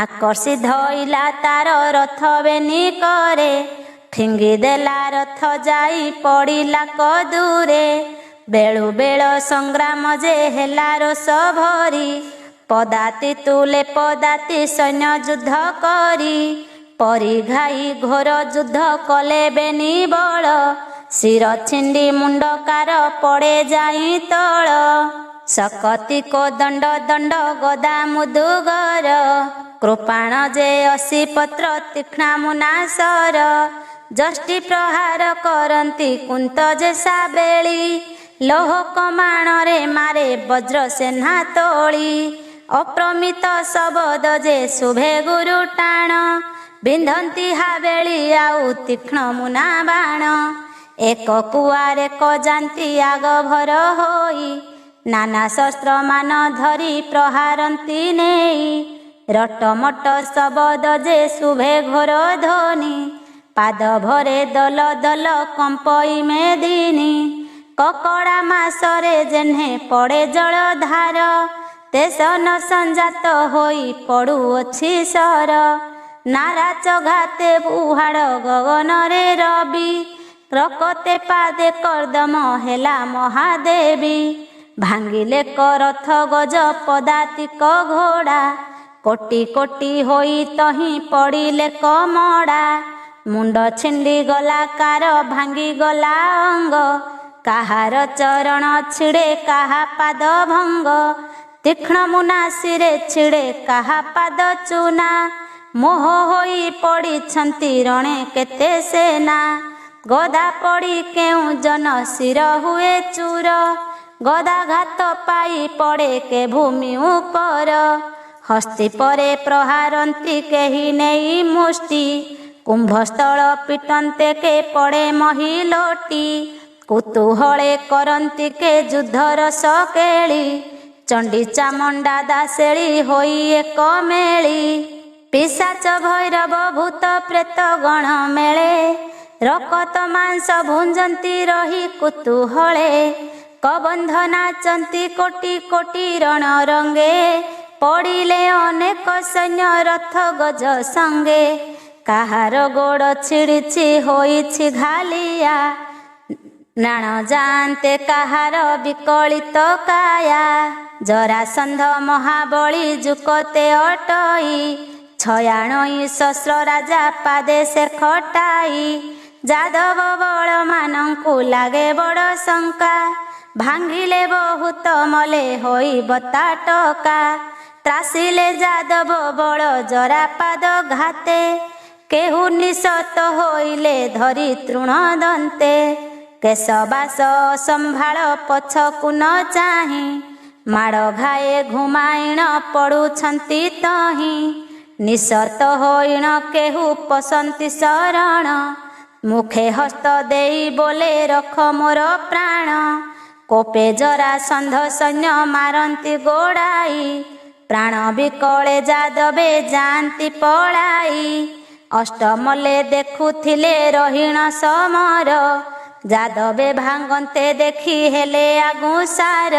ଆକର୍ଷି ଧଇଲା ତାର ରଥ ବେନି କରେ, ଫିଙ୍ଗି ଦେଲା ରଥ ଯାଇ ପଡ଼ିଲା କଦୁରେ। ବେଳୁ ବେଳ ସଂଗ୍ରାମ ଯେ ହେଲା ରୋଷ ଭରି, ପଦାତି ତୁଲେ ପଦାତି ସୈନ୍ୟ ଯୁଦ୍ଧ କରି। ପରିଘାଇ ଘୋର ଯୁଦ୍ଧ କଲେ ବେନି ବଳ, ଶିର ଛିଣ୍ଡି ମୁଣ୍ଡକାର ପଡ଼େ ଯାଇ ତଳ। ଶକତିକ ଦଣ୍ଡ ଦଣ୍ଡ ଗଦା ମୁଦୁଗର, କୃପାଣ ଯେ 80 ପତ୍ର ତୀକ୍ଷ୍ଣ ମୁନାସର। ଯଷ୍ଟି ପ୍ରହାର କରନ୍ତି କୁନ୍ତ ଯେ ସାବେଳି, ଲୌହ କମାଣରେ ମାରେ ବଜ୍ର ସେନା ତୋଳି। ଅପ୍ରମିତ ଶବଦ ଯେ ଶୁଭେ ଗୁରୁ ଟାଣ, ବିନ୍ଧନ୍ତି ହାବେଳି ଆଉ ତୀକ୍ଷ୍ଣ ମୁନା ବାଣ। ଏକ କୁଆରେ ଯାନ୍ତି ଆଗଭର ହୋଇ, ନାନା ଶସ୍ତ୍ରମାନ ଧରି ପ୍ରହାରନ୍ତି ନେଇ। ରଟମଟ ଶବଦ ଯେ ଶୁଭେ ଘୋର ଧ୍ୱନି, ପାଦ ଭରେ ଦଲ ଦଲ କମ୍ପଇ ମେଦିନୀ। କକଡ଼ା ମାସରେ ଯେହ୍ନେ ପଡ଼େ ଜଳଧାର, ତେସନ ସଂଜାତ ହୋଇ ପଡ଼ୁଅଛି ସର। ନାରାଚ ଘାତେ ବୁହାଡ଼ ଗଗନରେ ରବି, ରକତେ ପାଦେ କର୍ଦମ ହେଲା ମହାଦେବୀ। ଭାଙ୍ଗିଲେ କରଥ ଗଜ ପଦାତିକ ଘୋଡ଼ା, କୋଟି କୋଟି ହୋଇ ତହିଁ ପଡ଼ିଲେ କମଡ଼ା। ମୁଣ୍ଡ ଛିଣ୍ଡି ଗଲା କାର ଭାଙ୍ଗି ଗଲା ଅଙ୍ଗ, କାହାର ଚରଣ ଛିଡ଼େ କାହା ପାଦ ଭଙ୍ଗ। ତୀକ୍ଷ୍ଣ ମୁନାସିରେ ଛିଡ଼େ କାହା ପାଦ ଚୁନା, ମୋହ ହୋଇ ପଡ଼ିଛନ୍ତି ରଣେ କେତେ ସେନା। ଗଦା ପଡ଼ି କେଉଁ ଜନ ଶିର ହୁଏ ଚୂର, ଗଦାଘାତ ପାଇ ପଡ଼େ କେ ଭୂମି ଉପର। ହସ୍ତି ପରେ ପ୍ରହାରନ୍ତି କେହି ନେଇ ମୁଷ୍ଟି, କୁମ୍ଭସ୍ଥଳ ପିଟନ୍ତେ କେ ପଡ଼େ ମହିଲୋଟି। କୁତୁହଳେ କରନ୍ତି କେ ଯୁଦ୍ଧର ସକେଳି, ଚଣ୍ଡୀ ଚାମୁଣ୍ଡା ଦାସେଳି ହୋଇ ଏକ ମେଳି। ପିଶାଚ ଭୈରବ ଭୂତ ପ୍ରେତ ଗଣ ମେଳେ। ରକତ ମାଂସ ଭୁଞ୍ଜନ୍ତି ରହି କୁତୁହଳେ। କବନ୍ଧ ନାଚନ୍ତି କୋଟି କୋଟି ରଣ ରଙ୍ଗେ। ପଡ଼ିଲେ ଅନେକ ସୈନ୍ୟ ରଥ ଗଜ ସଙ୍ଗେ। କାହାର ଗୋଡ଼ ଛିଡ଼ିଛି ହୋଇଛି ଘାଲିଆ। ନାଣ ଯାଆନ୍ତେ କାହାର ବିକଳିତ କାୟା। ଜରାସନ୍ଧ ମହାବଳୀ ଯୁକତେ ଅଟଇ। ଛୟାଣଇ ଶସ୍ତ୍ର ରାଜା ପାଦେ ସେ ଖଟାଇ। ଯାଦବ ବଳ ମାନଙ୍କୁ ଲାଗେ ବଡ଼ ଶଙ୍କା। ଭାଙ୍ଗିଲେ ବହୁତ ମଲେ ହୋଇ ବତା ଟକା। ତ୍ରାସିଲେ ଯାଦବ ବଳ ଜରାପାଦ ଘାତେ। କେହୁ ନିଶତ ହୋଇଲେ ଧରି ତୃଣ ଦନ୍ତେ। କେଶବାସ ସମ୍ଭାଳ ପଛକୁ ନ ଚାହିଁ। ମାଡ଼ ଘାଏ ଘୁମାଇଣ ପଡ଼ୁଛନ୍ତି ତହିଁ। ନିଶତ ହୋଇଣ କେହୁ ପଶନ୍ତି ଶରଣ। ମୁଖେ ହସ୍ତ ଦେଇ ବୋଲେ ରଖ ମୋର ପ୍ରାଣ। କୋପେ ଜରାସନ୍ଧ ସୈନ୍ୟ ମାରନ୍ତି ଗୋଡ଼ାଇ। ପ୍ରାଣ ବିକଳେ ଯାଦବେ ଯାଆନ୍ତି ପଳାଇ। ଅଷ୍ଟମଲେ ଦେଖୁଥିଲେ ରହିଣ ସମର। ଯାଦବେ ଭାଙ୍ଗନ୍ତେ ଦେଖି ହେଲେ ଆଗୁସାର।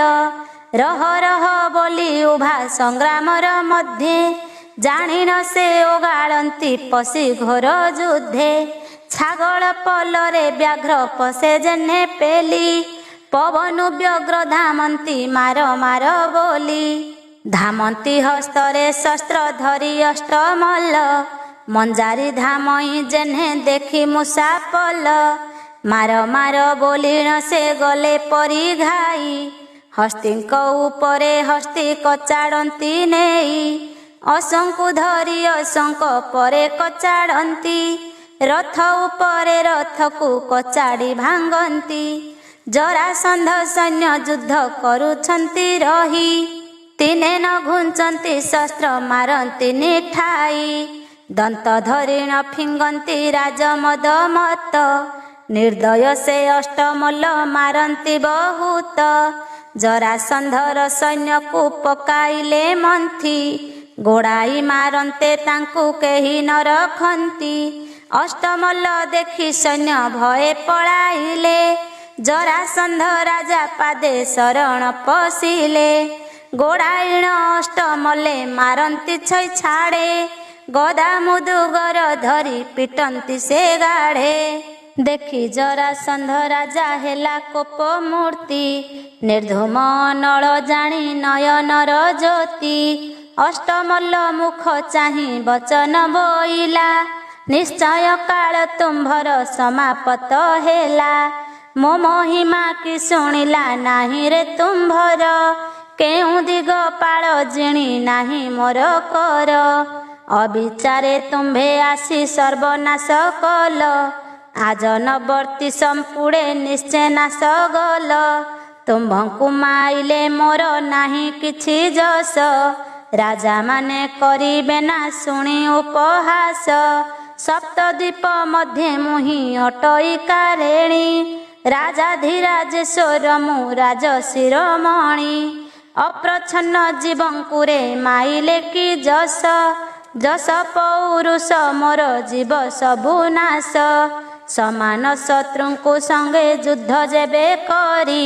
ରହ ରହ ବୋଲି ଉଭା ସଂଗ୍ରାମର ମଧ୍ୟେ। ଜାଣିନ ସେ ଓଗାଳନ୍ତି ପଶି ଘୋର ଯୁଦ୍ଧେ। ଛାଗଳ ପଲରେ ବ୍ୟାଘ୍ର ପଶେ ଯେହ୍ନେ ପେଲି। ପବନୁ ବ୍ୟଗ୍ର ଧାମନ୍ତି ମାର ମାର ବୋଲି। ଧାମନ୍ତି ହସ୍ତରେ ଶସ୍ତ୍ର ଧରି ଅଷ୍ଟମଲ୍ଲ। ମଞ୍ଜାରି ଧାମଇ ଯେହ୍ନେ ଦେଖି ମୂଷା ପଲ। ମାର ମାର ବୋଲିଣ ସେ ଗଲେ ପରି ଘାଇ। ହସ୍ତୀଙ୍କ ଉପରେ ହସ୍ତୀ କଚାଡ଼ନ୍ତି ନେଇ। ଅଶଙ୍କୁ ଧରି ଅଶଙ୍କ ପରେ କଚାଡ଼ନ୍ତି। ରଥ ଉପରେ ରଥକୁ କଚାଡ଼ି ଭାଙ୍ଗନ୍ତି। ଜରାସନ୍ଧ ସୈନ୍ୟ ଯୁଦ୍ଧ କରୁଛନ୍ତି ରହି। ତିନେ ନ ଘୁଞ୍ଚନ୍ତି ଶସ୍ତ୍ର ମାରନ୍ତିନି ଠାଇ। ଦନ୍ତ ଧରିଣ ଫିଙ୍ଗନ୍ତି ରାଜମଦ ମତ। ନିର୍ଦ୍ଦୟ ସେ ଅଷ୍ଟମଲ୍ଲ ମାରନ୍ତି ବହୁତ। ଜରାସନ୍ଧର ସୈନ୍ୟକୁ ପକାଇଲେ ମନ୍ଥି। ଗୋଡ଼ାଇ ମାରନ୍ତେ ତାଙ୍କୁ କେହି ନ ରଖନ୍ତି। ଅଷ୍ଟମଲ୍ଲ ଦେଖି ସୈନ୍ୟ ଭୟେ ପଳାଇଲେ। ଜରାସନ୍ଧ ରାଜା ପାଦେ ଶରଣ ପଶିଲେ। ଗୋଡ଼ାଇଣ ଅଷ୍ଟମଲ୍ଲେ ମାରନ୍ତି ଛଇ ଛାଡ଼େ। ଗଦା ମୁଦୁଗର ଧରି ପିଟନ୍ତି ସେ ଗାଢ଼େ। ଦେଖି ଜରାସନ୍ଧ ରାଜା ହେଲା କୋପ ମୂର୍ତ୍ତି। ନିର୍ଧୂମ ନଳ ଜାଣି ନୟନର ଜ୍ୟୋତି। ଅଷ୍ଟମଲ୍ଲ ମୁଖ ଚାହିଁ ବଚନ ବୋଇଲା। ନିଶ୍ଚୟ କାଳ ତୁମ୍ଭର ସମାପତ ହେଲା। ମୋ ମହିମା କି ଶୁଣିଲା ନାହିଁ ରେ ତୁମ୍ଭର। କେଉଁ ଦିଗ ପାଳ ଜିଣି ନାହିଁ ମୋର କର। ଅବିଚାରେ ତୁମ୍ଭେ ଆସି ସର୍ବନାଶ କଲ। ଆଜ ନବର୍ତ୍ତି ସମ୍ପୁଡ଼େ ନିଶ୍ଚେ ନାଶ ଗଲ। ତୁମ୍ଭଙ୍କୁ ମାଇଲେ ମୋର ନାହିଁ କିଛି ଯଶ। ରାଜାମାନେ କରିବେ ନା ଶୁଣି ଉପହାସ। ସପ୍ତଦ୍ୱୀପ ମଧ୍ୟେ ମୁହିଁ ଅଟଇ କାରେଣୀ। ରାଜାଧିରାଜେଶ୍ୱର ମୁଁ ରାଜ ଶିରୋମଣି। ଅପ୍ରଚ୍ଛନ୍ନ ଜୀବଙ୍କୁରେ ମାଇଲେ କି ଯଶ। ଯଶ ପୌରୁଷ ମୋର ଜୀବ ସବୁ ନାଶ। ସମାନ ଶତ୍ରୁଙ୍କୁ ସଙ୍ଗେ ଯୁଦ୍ଧ ଯେବେ କରି।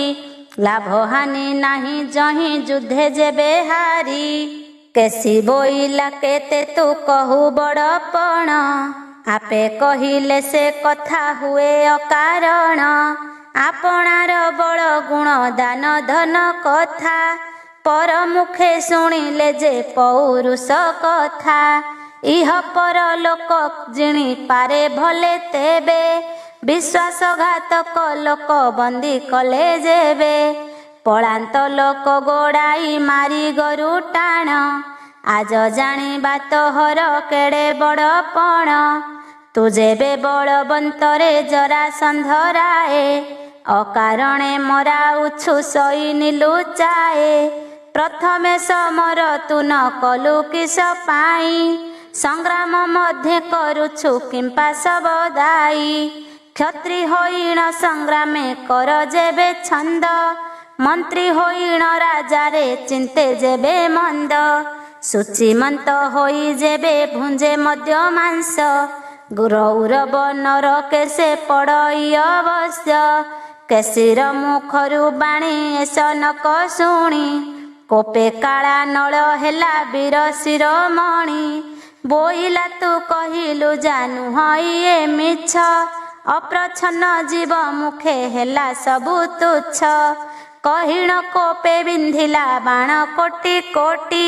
ଲାଭ ହାନି ନାହିଁ ଯହିଁ ଯୁଦ୍ଧେ ଯେବେ ହାରି। କେସି ବୋଇଲା କେତେ ତୁ କହୁ ବଡ଼ପଣ। ଆପେ କହିଲେ ସେ କଥା ହୁଏ ଅକାରଣ। ଆପଣାର ବଳ ଗୁଣ ଦାନ ଧନ କଥା। ପର ମୁଖେ ଶୁଣିଲେ ଯେ ପୌରୁଷ କଥା। ଇହ ପର ଲୋକ ଜିଣି ପାରେ ଭଲେ ତେବେ। ବିଶ୍ୱାସଘାତକ ଲୋକ ବନ୍ଦୀ କଲେ ଯେବେ। ପଳାନ୍ତ ଲୋକ ଗୋଡ଼ାଇ ମାରି ଗରୁ ଟାଣ। ଆଜ ଜାଣିବା ତୋହର କେଡ଼େ ବଡ଼ପଣ। ତୁ ଯେବେ ବଳବନ୍ତରେ ଜରାସନ୍ଧ ରାଏ। ଅକାରଣେ ମରାଉଛୁ ସଇନି ଲୁଚାଏ। ପ୍ରଥମେ ସମର ତୁ ନ କଲୁ କିସ ପାଇଁ। ସଂଗ୍ରାମ ମଧ୍ୟେ କରୁଛୁ କିମ୍ପା ସବଦାଇ। କ୍ଷତ୍ରି ହୋଇଣ ସଂଗ୍ରାମେ କର ଯେବେ ଛନ୍ଦ। ମନ୍ତ୍ରୀ ହୋଇଣ ରାଜାରେ ଚିନ୍ତେ ଯେବେ ମନ୍ଦ, ସୂଚିମନ୍ତ ହୋଇ ଯେବେ ଭୁଞ୍ଜେ ମଧ୍ୟ ମାଂସ, ଗୌରବ ନରକେ ସେ ପଡ଼ଇ ଅବଶ୍ୟ, କେଶିର ମୁଖରୁ ବାଣୀ ଏସନକ ଶୁଣି, କୋପେ କାଳା ନଳ ହେଲା ବୀର ଶିରୋମଣି, ବୋଇଲା ତୁ କହିଲୁ ଜାନୁ ହଇଏ ମିଛ, ଅପ୍ରଚ୍ଛନ୍ନ ଜୀବ ମୁଖେ ହେଲା ସବୁ ତୁଚ୍ଛ, କହିଣ କୋପେ ବିନ୍ଧିଲା ବାଣ କୋଟି କୋଟି,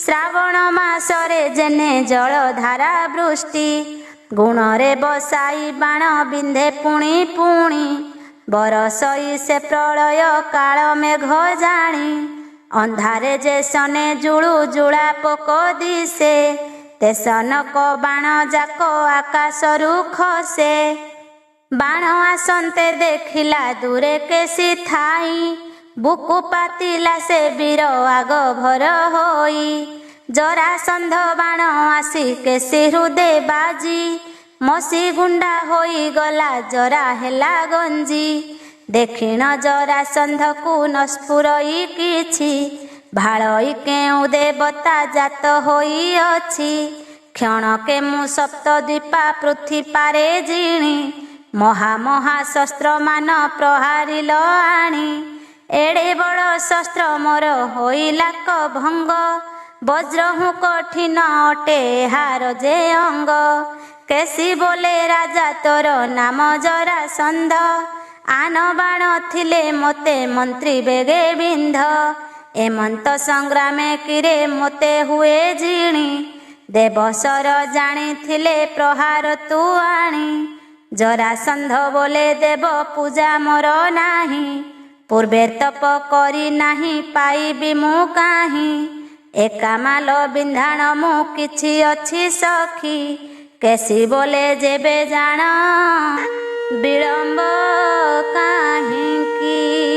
ଶ୍ରାବଣ ମାସରେ ଯେନେ ଜଳଧାରା ବୃଷ୍ଟି, ଗୁଣରେ ବସାଇ ବାଣ ବିନ୍ଧେ ପୁଣି ପୁଣି, ବରସଇ ସେ ପ୍ରଳୟ କାଳ ମେଘ ଜାଣି, ଅନ୍ଧାରେ ଯେ ସନେ ଜୁଳୁ ଜୁଳା ପୋକ ଦିଶେ, ତେସନକ ବାଣ ଯାକ ଆକାଶରୁ ଖସେ, ବାଣ ଆସନ୍ତେ ଦେଖିଲା ଦୂରେ କେସି ଥାଇ, ବୁକୁ ପାତିଲା ସେ ବୀର ଆଗ ଭର ହୋଇ, ଜରାସନ୍ଧ ବାଣ ଆସି କେସି ହୃଦେ ବାଜି, ମସି ଗୁଣ୍ଡା ହୋଇଗଲା ଜରା ହେଲା ଗଞ୍ଜି, ଦେଖିଣ ଜରାସନ୍ଧକୁ ନସ୍ଫୁରଇ କିଛି, ଭାଳଇ କେଉଁ ଦେବତା ଜାତ ହୋଇଅଛି, କ୍ଷଣକେ ମୁଁ ସପ୍ତଦ୍ୱୀପା ପୃଥ୍ୱୀ ପାରେ ଜିଣି, ମହା ମହା ଶସ୍ତ୍ରମାନ ପ୍ରହାରିଲ ଆଣି, ଏଡ଼େ ବଡ଼ ଶସ୍ତ୍ର ମୋର ହୋଇଲାକ ଭଙ୍ଗ, ବଜ୍ର ହୁଁ କଠିନ ଅଟେ ଏହାର ଯେ ଅଙ୍ଗ, କେସି ବୋଲେ ରାଜା ତୋର ନାମ ଜରାସନ୍ଧ, ଆନ ବାଣ ଥିଲେ ମୋତେ ମନ୍ତ୍ରୀ ବେଗେ ବିନ୍ଧ, ଏମନ୍ତ ସଂଗ୍ରାମେ କିରେ ମୋତେ ହୁଏ ଜିଣି, ଦେବସର ଜାଣିଥିଲେ ପ୍ରହାର ତୁ ଆଣି, ଜରାସନ୍ଧ ବୋଲେ ଦେବ ପୂଜା ମୋର ନାହିଁ, ପୂର୍ବେ ତପ କରି ନାହିଁ ପାଇବି ମୁଁ କାହିଁ, ଏକା ମାଲ ବିନ୍ଧାଣ ମୁଁ କିଛି ଅଛି ସଖୀ, କେସି ବୋଲେ ଯେବେ ଜାଣ ବିଳମ୍ବ କାହିଁକି।